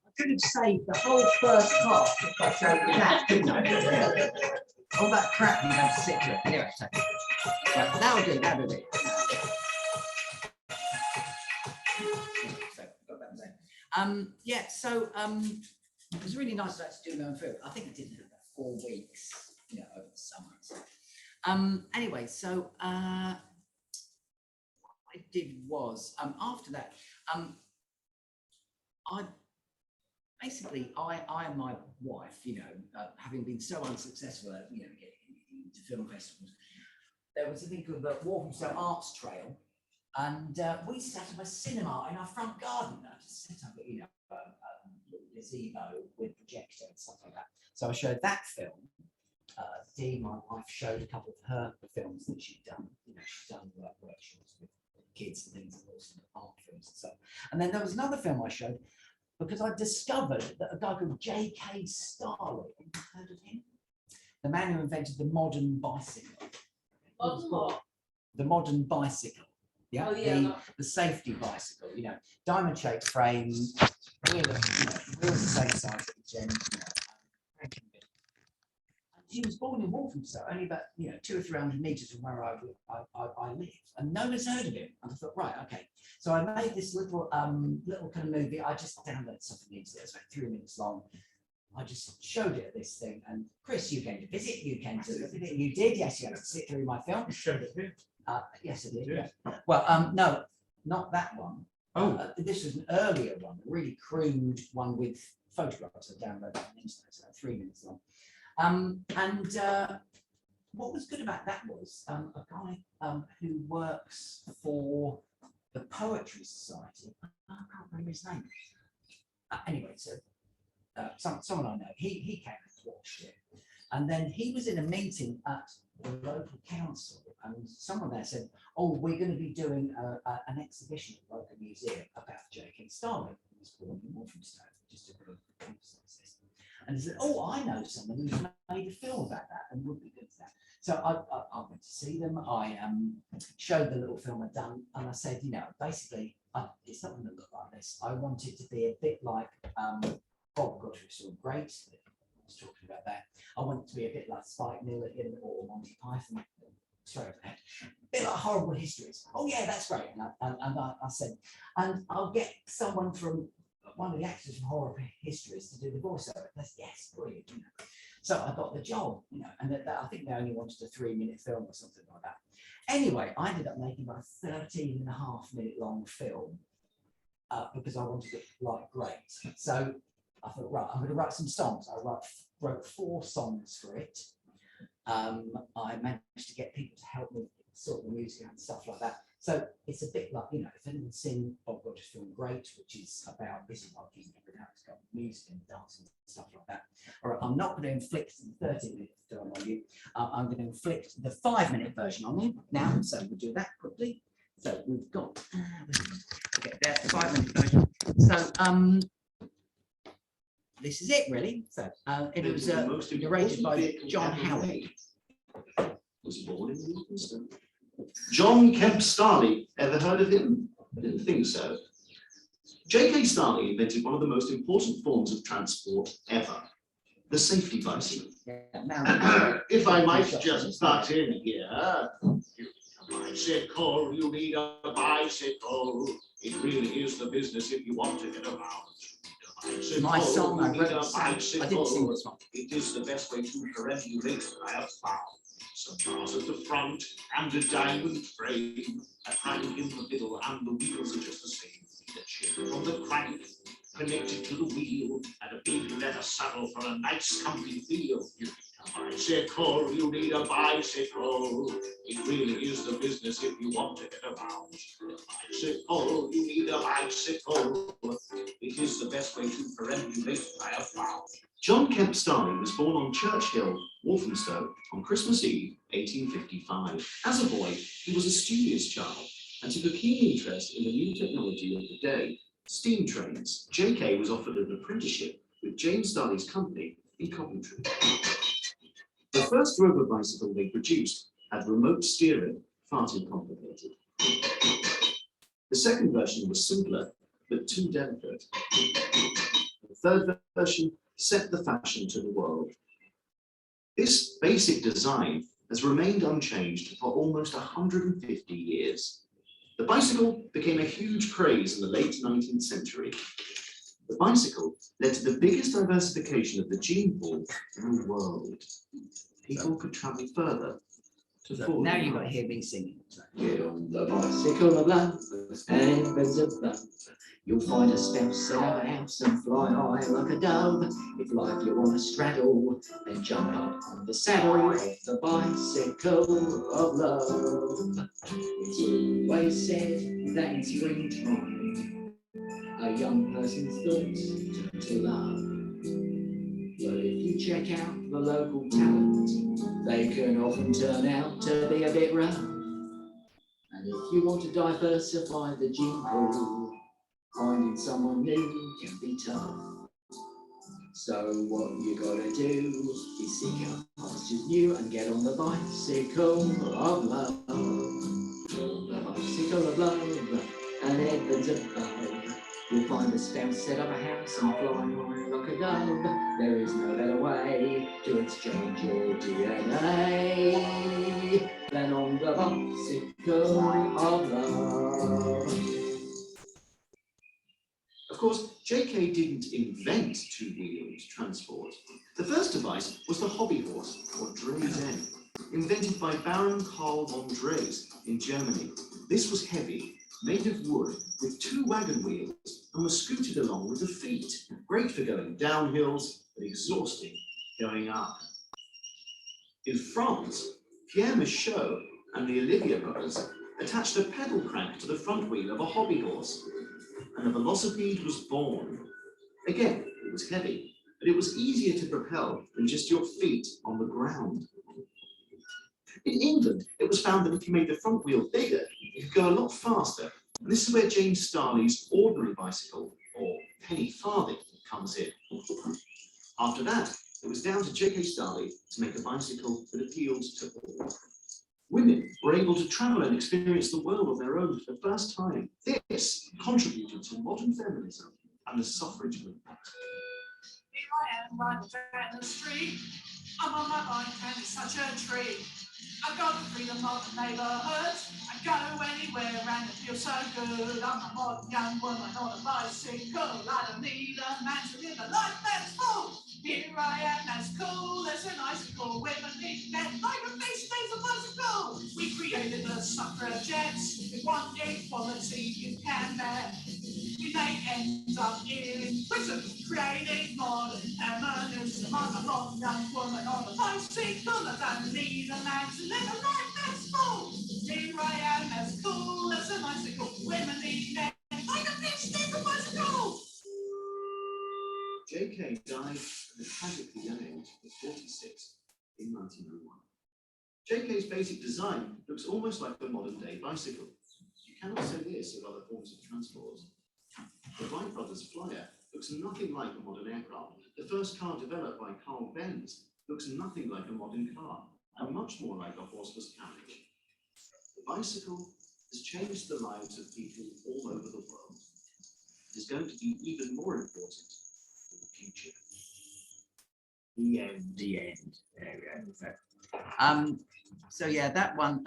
Speaker 1: I could have saved the whole first half if I showed you that, couldn't I? All that crap you had to sit through. Anyway, so, right, that'll do, that'll do. Yeah, so it was really nice to actually do my own film. I think I did it for about 4 weeks, over the summer. So. Anyway, so what I did was after that, I and my wife, having been so unsuccessful at getting into film festivals, there was a thing called the Walthamstow Arts Trail. And we set up a cinema in our front garden. I just set up, a gazebo with projector and stuff like that. So I showed that film. Dee, my wife, showed a couple of her films that she'd done. She's done workshops with kids and things, and also art films and stuff. And then there was another film I showed because I discovered that a guy called J.K. Starley, heard of him? The man who invented the modern bicycle. The modern bicycle. Yeah,
Speaker 3: Oh, yeah,
Speaker 1: the safety bicycle, diamond shaped frame, wheels the same size as the gem. He was born in Walthamstow, only about 200 or 300 meters from where I live, and no one's heard of him. And I thought, right, okay. So I made this little kind of movie. I just downloaded something on the internet. It's about 3 minutes long. I just showed it this thing, and Chris, you came to visit. You came to visit it. You did, yes. You had to sit through my film.
Speaker 10: You showed it here.
Speaker 1: Yes, I did. Yeah. Well, no, not that one.
Speaker 10: Oh,
Speaker 1: This was an earlier one, a really crude one with photographs. I downloaded on the internet, so 3 minutes long. What was good about that was a guy who works for the Poetry Society. I can't remember his name. Anyway, so someone I know, he came and watched it, and then he was in a meeting at the local council, and someone there said, "Oh, we're going to be doing an exhibition at the local museum about J.K. Starley, who was born in Walthamstow." Just to kind of emphasize this. And he said, "Oh, I know someone who's made a film about that and would be good for that." So I went to see them. I showed the little film I'd done, and I said, basically, it's not going to look like this. I want it to be a bit like Bob Godfrey's film Great. I was talking about that. I want it to be a bit like Spike Milligan or Monty Python. Straight over the head. A bit like Horrible Histories. Oh yeah, that's great. And I said, and I'll get someone from one of the actors from Horrible Histories to do the voiceover. That's yes, brilliant. So I got the job, and I think they only wanted a 3-minute film or something like that. Anyway, I ended up making about a 13.5-minute long film because I wanted it like great. So I thought, right, I'm going to write some songs. I wrote 4 songs for it. I managed to get people to help me sort the music and stuff like that. So it's a bit like, if anyone's seen Bob Rogers' film Great, which is about this is like how it's got music and dance and stuff like that. All right, I'm not going to inflict the 30-minute film on you. I'm going to inflict the 5-minute version on you now. So we'll do that quickly. So we've got okay, there, the 5-minute version. So this is it really. So it was narrated by John Howard.
Speaker 5: Was born in Walthamstow. John Kemp Starley, ever heard of him? I didn't think so. J.K. Starley invented one of the most important forms of transport ever, the safety bicycle. If I might just butt in here. You need a bicycle, you need a bicycle. It really is the business if you want to get around.
Speaker 1: My song, I wrote a song. I didn't sing this one.
Speaker 5: It is the best way to perambulate, I have found. Some bars at the front and a diamond frame, a crank in the middle, and the wheels are just the same. The chain on the crank connected to the wheel, and a big leather saddle for a nice comfy feel. You need bicycle, you need a bicycle. It really is the business if you want to get around. Bicycle, you need a bicycle. It is the best way to perambulate, I have found. John Kemp Starley was born on Church Hill, Walthamstow, on Christmas Eve, 1855. As a boy, he was a studious child and took a keen interest in the new technology of the day, steam trains. JK was offered an apprenticeship with James Starley's company in Coventry. The first rover bicycle they produced had remote steering, far too complicated. The second version was simpler, but too delicate. The third version set the fashion to the world. This basic design has remained unchanged for almost 150 years. The bicycle became a huge craze in the late 19th century. The bicycle led to the biggest diversification of the gene pool in the world. People could travel further to
Speaker 1: So now you've got to hear me singing.
Speaker 10: Get on the bicycle of love and adventures of love. You'll find a spouse, set up a house and fly high like a dove. If life you want to straddle, then jump up on the saddle of the bicycle of love. It's always said that in springtime, a young person's thoughts turn to love. But if you check out the local talent, they can often turn out to be a bit rough. And if you want to diversify the gene pool, finding someone new can be tough. So what you gotta do is seek out pastures new and get on the bicycle of love. The bicycle of love and heavens above. You'll find a spouse, set up a house and fly high like a dove. There is no better way to exchange your DNA than on the bicycle of love.
Speaker 5: Of course, JK didn't invent two-wheeled transport. The first device was the hobby horse, or Dresen, invented by Baron Karl von Dres in Germany. This was heavy, made of wood, with two wagon wheels, and was scooted along with the feet. Great for going down hills, but exhausting going up. In France, Pierre Michaud and the Olivier brothers attached a pedal crank to the front wheel of a hobby horse, and the velocipede was born. Again, it was heavy, but it was easier to propel than just your feet on the ground. In England, it was found that if you made the front wheel bigger, you could go a lot faster. And this is where James Starley's ordinary bicycle, or penny farthing, comes in. After that, it was down to J.K. Starley to make a bicycle that appealed to all. Women were able to travel and experience the world on their own for the first time. This contributed to modern feminism and the suffrage movement.
Speaker 3: Here I am, riding down the street. I'm on my bike and it's such a treat. I've got the freedom of the neighbourhood. I go anywhere and it feels so good. I'm a modern young woman on a bicycle. I don't need a man to live a life that's full. Here I am, as cool as an icicle. Women need men like a face stays a bicycle. We created the suffragettes. We want equality, you can bet. We may end up in prison, creating modern feminism. I'm a modern young woman on a bicycle. I don't need a man to live a life that's full. Here I am, as cool as an icicle. Women need men like a fish stays a bicycle.
Speaker 5: J.K. died at a tragically young age of 46 in 1901. J.K.'s basic design looks almost like a modern-day bicycle. You cannot say this of other forms of transport. The Wright brothers' Flyer looks nothing like a modern aircraft. The first car developed by Carl Benz looks nothing like a modern car, and much more like a horseless carriage. The bicycle has changed the lives of people all over the world. It is going to be even more important in the future.
Speaker 1: The end. The end. There we go. So yeah, that one.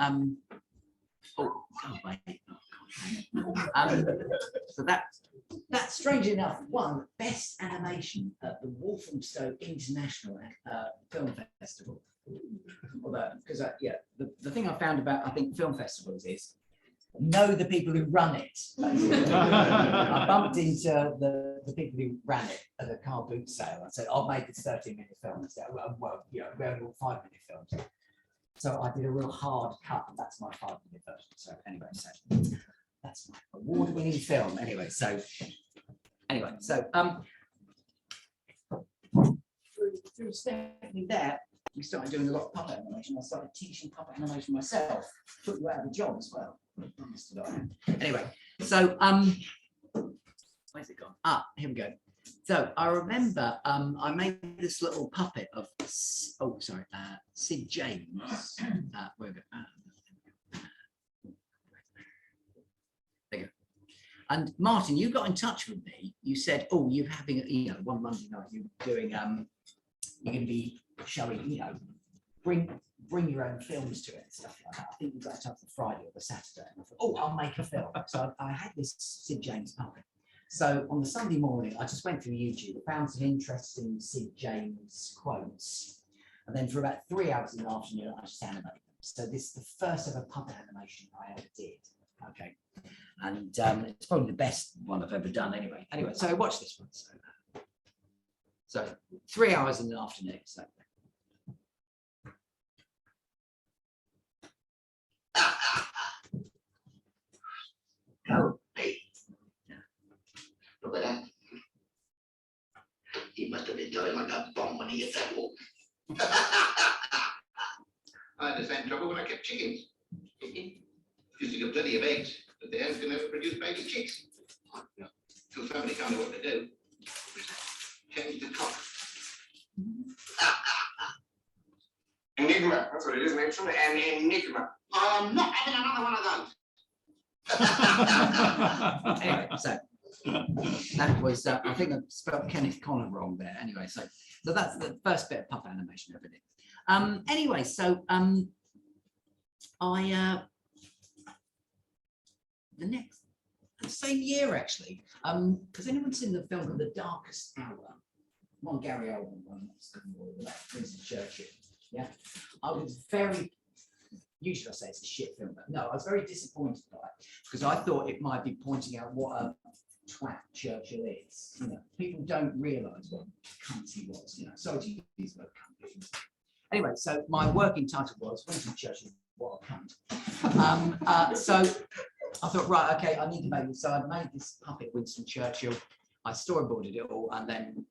Speaker 1: Oh wait. So that's strange enough won Best Animation at the Walthamstow International Film Festival. Although, because the thing I found about I think film festivals is know the people who run it. I bumped into the the people who ran it at the car boot sale. I said, I've made this 13-minute film. I said, well, you know, we only got 5-minute films. So I did a real hard cut, and that's my 5-minute version. So anyway, so that's my award-winning film. Anyway, so through Stephanie there, we started doing a lot of puppet animation. I started teaching puppet animation myself. Took you out of a job as well. Anyway, so where's it gone? Ah, here we go. So I remember I made this little puppet of Sid James. Where we go? There you go. And Martin, you got in touch with me. You said, "Oh, you're having one Monday night. You're doing you're going to be showing, bring your own films to it and stuff like that. I think you got it up for Friday or the Saturday." And I thought, oh, I'll make a film. So I had this Sid James puppet. So on the Sunday morning, I just went through YouTube, found some interesting Sid James quotes. And then for about 3 hours in the afternoon, I just animated them. So this is the first ever puppet animation I ever did. Okay. And it's probably the best one I've ever done anyway. Anyway, so I watched this one. So 3 hours in the afternoon. So.
Speaker 4: Oh, hey. Look at that. He must have been going like a bomb when he hit that wall. I had the same trouble when I kept chickens. Used to get plenty of eggs, but the hens can never produce baby chicks. Till somebody can't know what to do. Change the cock. Enigma, that's what it is, Mitchell. An enigma. I'm not having another one of those.
Speaker 1: Anyway, so that was, I think I spelled Kenneth Connor wrong there. Anyway, so that's the first bit of puppet animation I ever did. Anyway, so the same year actually, has anyone seen the film called The Darkest Hour? One Gary Oldman, one Winston Churchill. Yeah, I was very, usually I say it's a shit film, but no, I was very disappointed by it because I thought it might be pointing out what a twat Churchill is. People don't realise what cunt he was. Sorry to use the word cunt. Anyway, so my working title was Winston Churchill, what a cunt. So I thought, right, okay, I need to make this. So I made this puppet Winston Churchill. I storyboarded it all, and then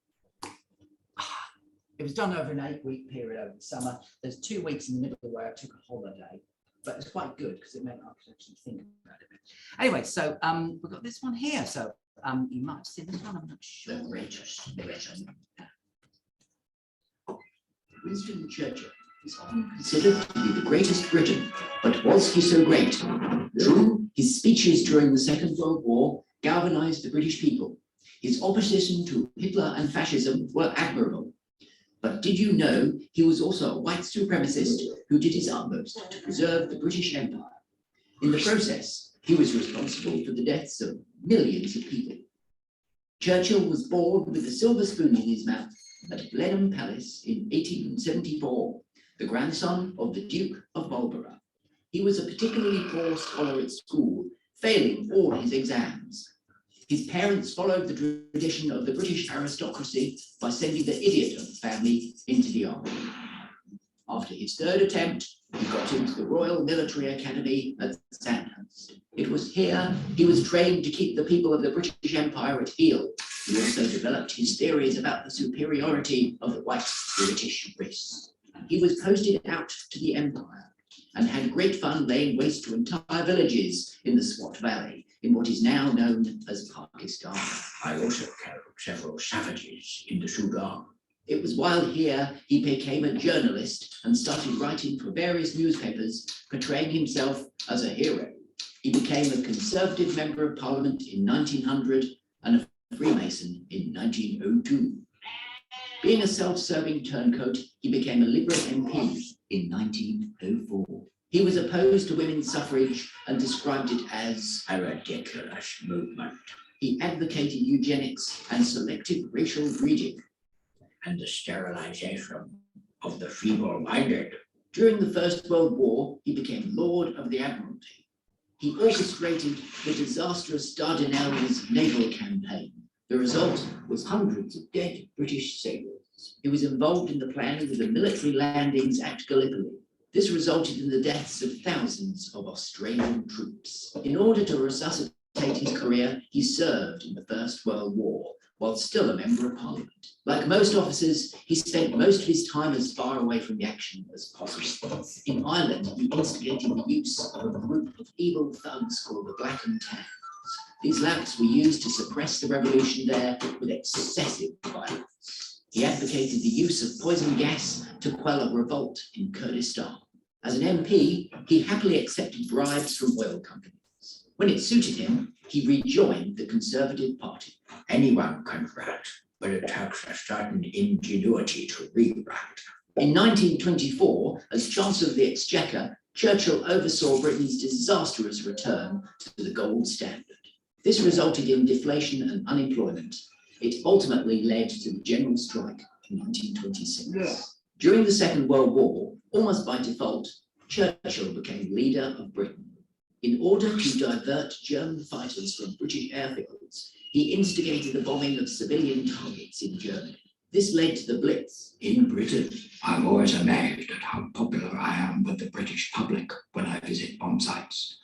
Speaker 1: it was done over an 8-week period over the summer. There's 2 weeks in the middle where I took a holiday, but it's quite good because it meant I could actually think about it. Anyway, so we've got this one here. So you might have seen this one, I'm not sure.
Speaker 10: Winston Churchill is often considered to be the greatest Briton, but was he so great? True, his speeches during the Second World War galvanized the British people. His opposition to Hitler and fascism were admirable. But did you know he was also a white supremacist who did his utmost to preserve the British Empire? In the process, he was responsible for the deaths of millions of people. Churchill was born with a silver spoon in his mouth at Blenheim Palace in 1874, the grandson of the Duke of Marlborough. He was a particularly poor scholar at school, failing all his exams. His parents followed the tradition of the British aristocracy by sending the idiot of the family into the army. After his third attempt, he got into the Royal Military Academy at Sandhurst. It was here he was trained to keep the people of the British Empire at heel. He also developed his theories about the superiority of the white British race. He was posted out to the Empire and had great fun laying waste to entire villages in the Swat Valley, in what is now known as Pakistan.
Speaker 4: I also killed several savages in the Sudan.
Speaker 10: It was while here he became a journalist and started writing for various newspapers, portraying himself as a hero. He became a Conservative Member of Parliament in 1900 and a Freemason in 1902. Being a self-serving turncoat, he became a Liberal MP in 1904. He was opposed to women's suffrage and described it as
Speaker 4: a ridiculous movement.
Speaker 10: He advocated eugenics and selective racial breeding.
Speaker 4: And the sterilization of the feeble-minded.
Speaker 10: During the First World War, he became Lord of the Admiralty. He orchestrated the disastrous Dardanelles naval campaign, The result was hundreds of dead British sailors. He was involved in the planning of the military landings at Gallipoli. This resulted in the deaths of thousands of Australian troops. In order to resuscitate his career, he served in the First World War while still a member of Parliament. Like most officers, he spent most of his time as far away from the action as possible. In Ireland, he instigated the use of a group of evil thugs called the Black and Tans. These lamps were used to suppress the revolution there with excessive violence. He advocated the use of poison gas to quell a revolt in Kurdistan. As an MP, he happily accepted bribes from oil companies. When it suited him, he rejoined the Conservative Party. Anyone can write, but it takes a certain ingenuity to rewrite. In 1924, as Chancellor of the Exchequer, Churchill oversaw Britain's disastrous return to the gold standard. This resulted in deflation and unemployment. It ultimately led to the general strike in 1926. Yeah. During the Second World War, almost by default, Churchill became leader of Britain. In order to divert German fighters from British airfields, he instigated the bombing of civilian targets in Germany. This led to the Blitz in Britain.
Speaker 9: I'm always amazed at how popular I am with the British public when I visit bomb sites,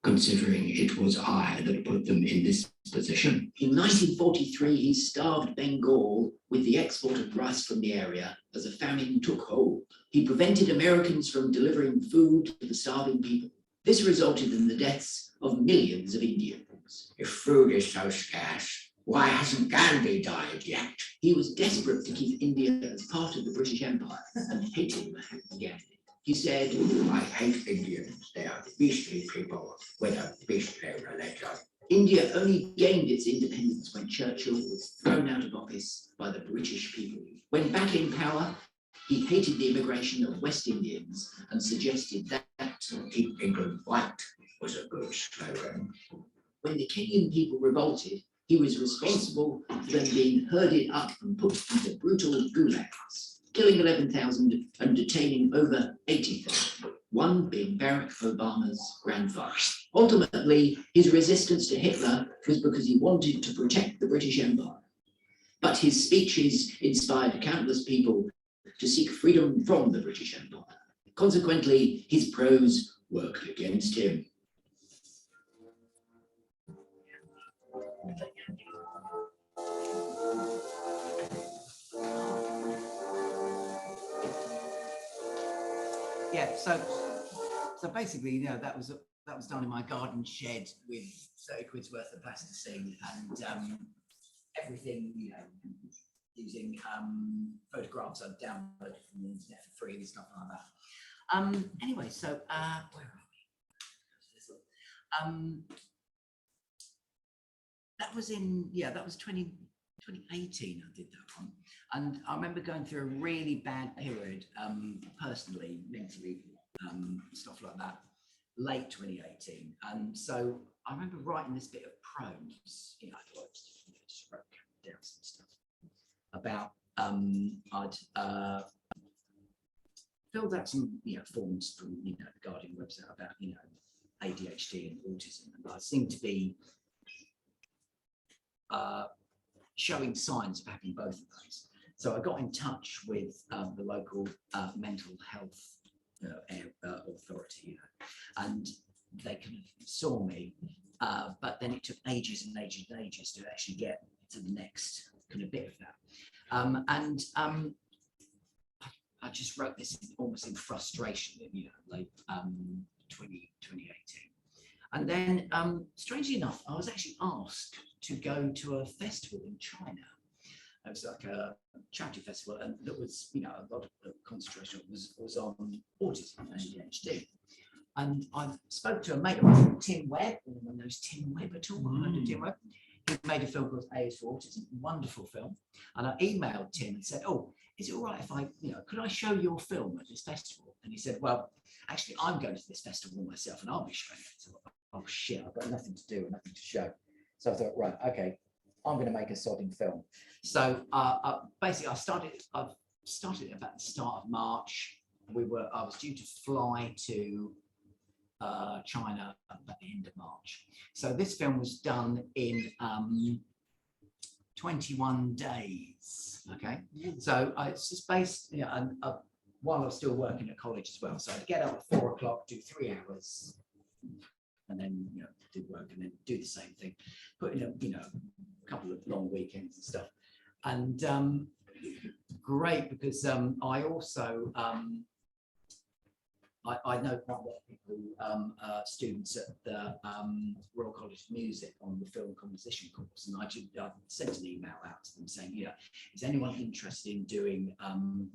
Speaker 9: considering it was I that put them in this position.
Speaker 10: In 1943, he starved Bengal with the export of rice from the area as a famine took hold. He prevented Americans from delivering food to the starving people. This resulted in the deaths of millions of Indians.
Speaker 11: If food is so scarce, why hasn't Gandhi died yet?
Speaker 10: He was desperate to keep India as part of the British Empire and hated Gandhi. He said,
Speaker 11: I hate Indians. They are beastly people with a beastly religion.
Speaker 10: India only gained its independence when Churchill was thrown out of office by the British people. When back in power, he hated the immigration of West Indians and suggested that
Speaker 11: Keep England white was a good slogan.
Speaker 10: When the Kenyan people revolted, he was responsible for them being herded up and put into brutal gulags, killing 11,000 and detaining over 80,000, one being Barack Obama's grandfather. Ultimately, his resistance to Hitler was because he wanted to protect the British Empire. But his speeches inspired countless people to seek freedom from the British Empire. Consequently, his prose worked against him.
Speaker 1: Yeah, so basically, you know, that was done in my garden shed with 30 quid's worth of plasticine and everything, you know, using photographs I've downloaded from the internet for free and stuff like that. Anyway, so where are we? That was in, yeah, that was 2018 I did that one. And I remember going through a really bad period, personally, mentally, stuff like that, late 2018. And so I remember writing this bit of prose, you know, I just wrote down some stuff about, I'd filled out some, you know, forms from, you know, the Guardian website about, you know, ADHD and autism. And I seemed to be showing signs of having both of those. So I got in touch with the local mental health authority, you know, and they kind of saw me, but then it took ages and ages and ages to actually get to the next kind of bit of that. I just wrote this almost in frustration, you know, like 2018. And then, strangely enough, I was actually asked to go to a festival in China. It was like a charity festival, and that was, you know, a lot of the concentration was on autism and ADHD. And I spoke to a mate of mine, Tim Webb, anyone knows Tim Webb at all? Heard of Tim Webb? He made a film called A is for Autism, wonderful film. And I emailed Tim and said, oh, is it all right if I, you know, could I show your film at this festival? And he said, well, actually, I'm going to this festival myself and I'll be showing it. So I thought, oh shit, I've got nothing to do and nothing to show. So I thought, right, okay, I'm going to make a sodding film. So basically, I've started about the start of March. I was due to fly to China at the end of March. So this film was done in 21 days. Okay, so it's just based, you know, and while I was still working at college as well. So I'd get up at 4 o'clock, do 3 hours, and then, you know, do work and then do the same thing. Put in a, you know, a couple of long weekends and stuff. And great, because I also I know quite a lot of people, students at the Royal College of Music on the film composition course, and I sent an email out to them saying, yeah, is anyone interested in doing some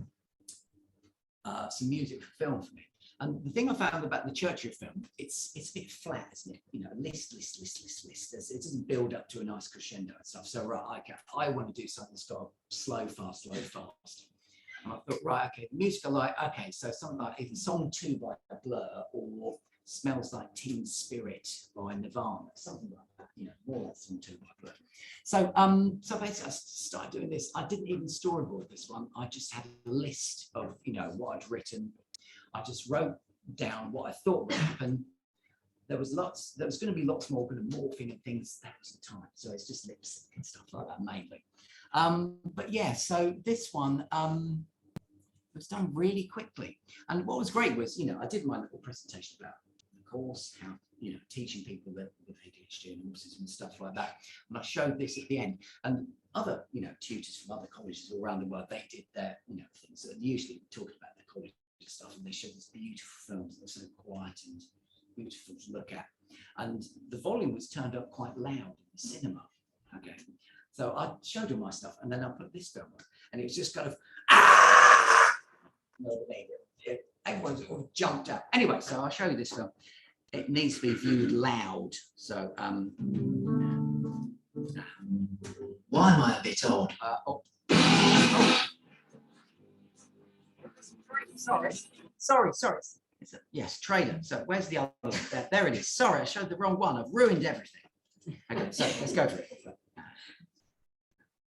Speaker 1: music for film for me? And the thing I found about the Churchill film, it's a bit flat, isn't it? You know, list. It doesn't build up to a nice crescendo and stuff. So right, okay, I want to do something that's got slow, fast. And I thought, right, okay, the music I like, okay, so something like either Song 2 by Blur or Smells Like Teen Spirit by Nirvana, something like that, you know, more like Song 2 by Blur. So so basically I started doing this. I didn't even storyboard this one. I just had a list of, you know, what I'd written. I just wrote down what I thought would happen. There was going to be lots more kind of morphing and things. That was the time. So it's just lip sync and stuff like that mainly. But yeah, so this one was done really quickly. And what was great was, you know, I did my little presentation about the course, how, you know, teaching people with ADHD and autism and stuff like that. And I showed this at the end. And other, you know, tutors from other colleges all around the world, they did their, you know, things that usually talked about their college stuff, and they showed these beautiful films that are so quiet and beautiful to look at. And the volume was turned up quite loud in the cinema. Okay. So I showed all my stuff, and then I put this film on, and it was just kind of, everyone sort of jumped up. Anyway, so I'll show you this film. It needs to be viewed loud. So,
Speaker 10: Why am I a bit odd?
Speaker 1: Sorry. Yes, trailer. So where's the other one? There it is. Sorry, I showed the wrong one. I've ruined everything. Okay, so let's go for it.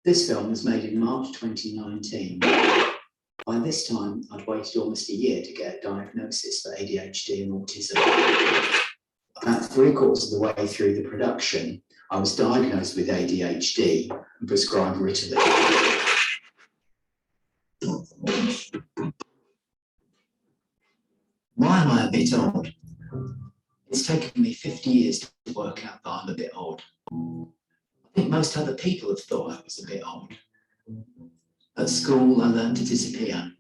Speaker 10: This film was made in March 2019. By this time, I'd waited almost a year to get a diagnosis for ADHD and autism. About 3/4 of the way through the production, I was diagnosed with ADHD and prescribed Ritalin. Why am I a bit odd? It's taken me 50 years to work out that I'm a bit odd. I think most other people have thought I was a bit odd. At school, I learned to disappear.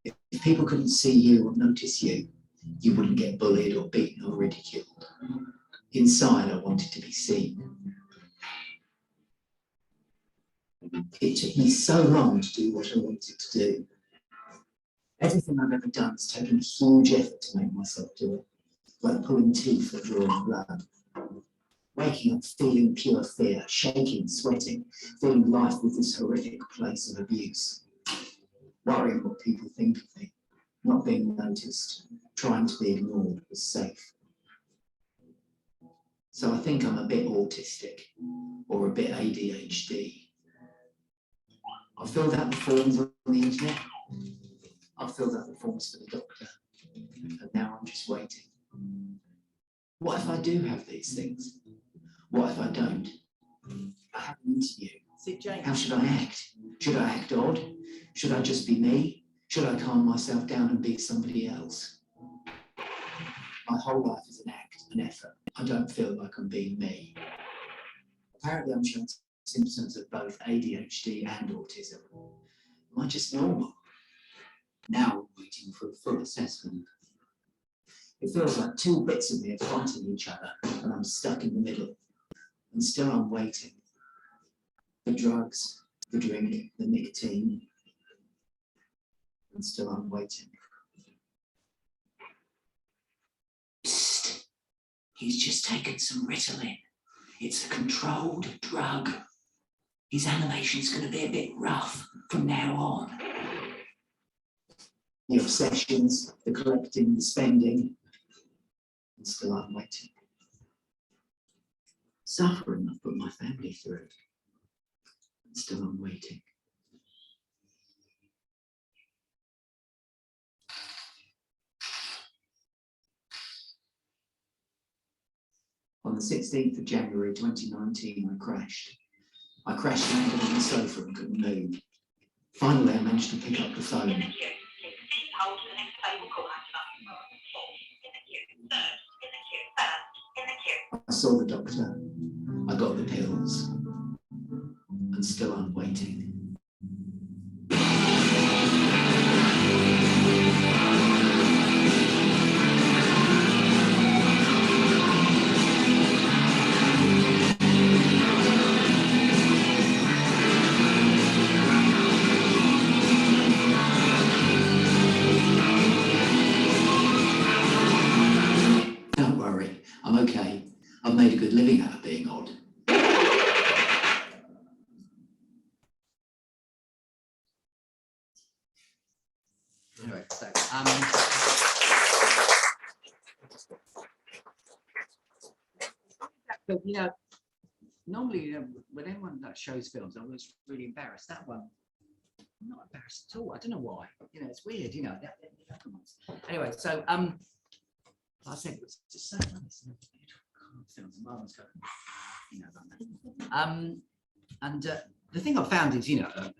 Speaker 10: If people couldn't see you or notice you, you wouldn't get bullied or beaten or ridiculed. Inside, I wanted to be seen. It took me so long to do what I wanted to do. Everything I've ever done has taken a huge effort to make myself do it, like pulling teeth or drawing blood. Waking up feeling pure fear, shaking, sweating, feeling life with this horrific place of abuse. Worrying what people think of me, not being noticed, trying to be ignored was safe. So I think I'm a bit autistic, or a bit ADHD. I filled out the forms on the internet. I filled out the forms for the doctor, and now I'm just waiting. What if I do have these things? What if I don't? I have an interview. How should I act? Should I act odd? Should I just be me? Should I calm myself down and be somebody else? My whole life is an act, an effort. I don't feel like I'm being me. Apparently I'm showing symptoms of both ADHD and autism. Am I just normal? Now I'm waiting for a full assessment. It feels like two bits of me are fighting each other, and I'm stuck in the middle. And still I'm waiting. The drugs, the drink, the nicotine. And still I'm waiting. Psst. He's just taken some Ritalin. It's a controlled drug. His animation's going to be a bit rough from now on. The obsessions, the collecting, the spending. And still I'm waiting. Suffering I've put my family through. And still I'm waiting. On the 16th of January 2019, I crashed. I crashed landed on the sofa and couldn't move. Finally, I managed to pick up the phone. I saw the doctor. I got the pills. And still I'm waiting. Don't worry, I'm okay. I've made a good living out of being odd.
Speaker 1: Anyway, so, but you know, normally when anyone that shows films, I was really embarrassed. That one, I'm not embarrassed at all. I don't know why. You know, it's weird. You know. Anyway, so I said it was just so nice. Films, and Marlon's going, you know, and the thing I found is, you know, I've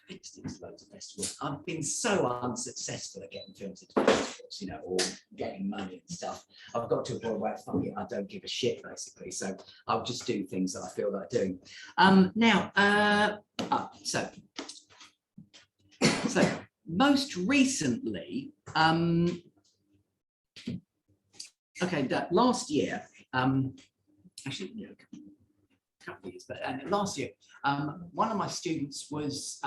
Speaker 1: been to loads of festivals. I've been so unsuccessful at getting films into festivals, you know, or getting money and stuff. I've got to a point where, fuck it, I don't give a shit, basically. So I'll just do things that I feel like doing. So most recently, that last year, actually, you know, a couple of years, but last year, one of my students was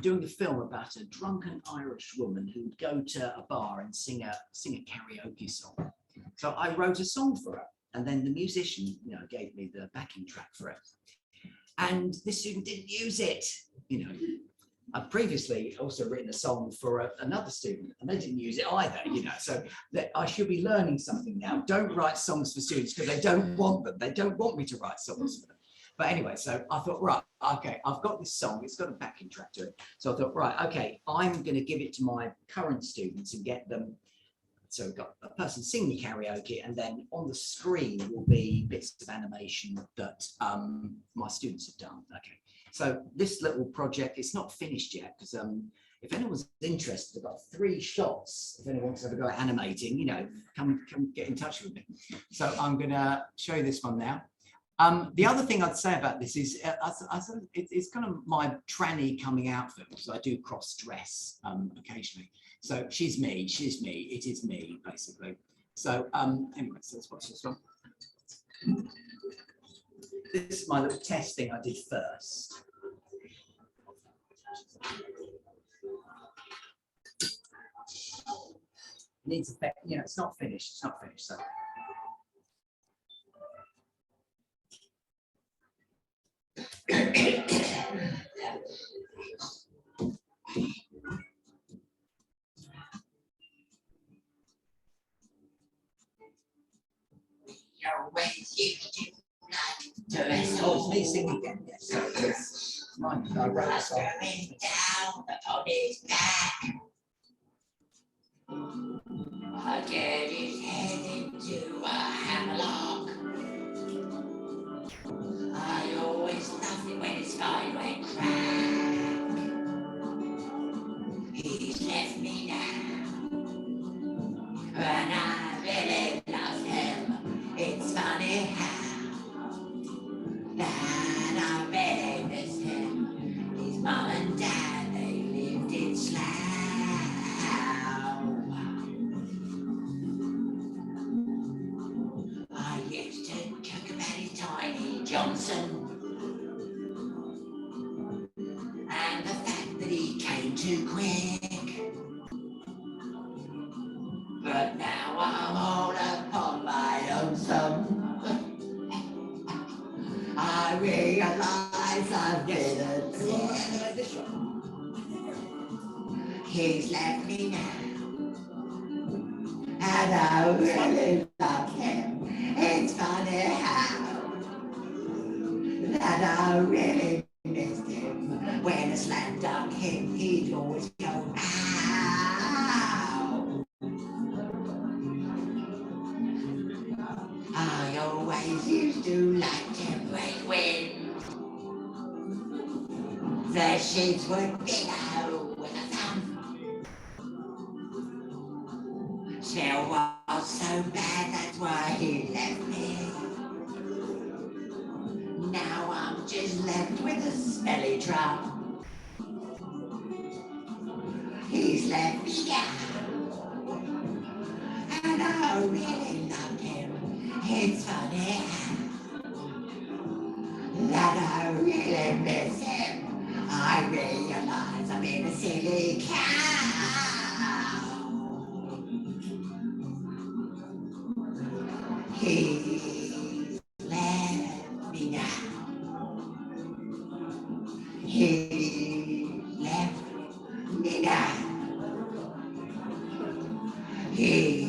Speaker 1: doing a film about a drunken Irish woman who would go to a bar and sing a karaoke song. So I wrote a song for her, and then the musician, you know, gave me the backing track for it. And this student didn't use it, you know. I've previously also written a song for another student, and they didn't use it either, you know, so that I should be learning something now. Don't write songs for students because they don't want them. They don't want me to write songs for them. But anyway, so I thought, right, okay, I've got this song. It's got a backing track to it. So I thought, right, okay, I'm going to give it to my current students and get them. So we've got a person singing karaoke, and then on the screen will be bits of animation that my students have done. Okay. So this little project, it's not finished yet because if anyone's interested, I've got 3 shots. If anyone wants to have a go at animating, you know, come get in touch with me. So I'm going to show you this one now. The other thing I'd say about this is it's kind of my tranny coming out film. So I do cross-dress occasionally. So she's me, it is me, basically. So anyway, so let's watch this one. This is my little test thing I did first. Needs effect, you know, it's not finished, so. Oh, it's me singing again. Yes, so it's mine. I wrote a song. Down on his back. I get his head into a hammerlock. I always love it when his spine went crack. He's left me now, and I really love him. It's funny how that I really miss him. His mum and dad, they lived in Slough. I used to joke about his tiny Johnson and the fact that he came too quick. But now I'm all upon my own son. I realize I've been a dick. He's left me now, and I really love him. It's funny how that I really missed him. When I slam dunk him, he'd always go, ow. I always used to like him when
Speaker 2: The sheets were bigger when I found Shell was so bad, that's why he left me. Now I'm just left with a smelly drum. He's left me down, and I really love him. It's funny that I really miss him. I realize I'm in a silly cow. He's left me now. He left me now. He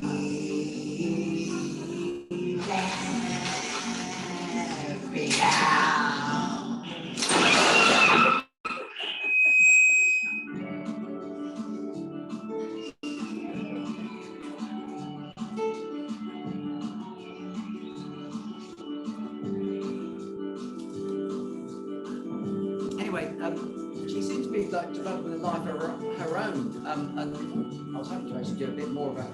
Speaker 2: left me now.
Speaker 1: Anyway, she seems to be like developing a life of her own, and I was hoping to actually do a bit more about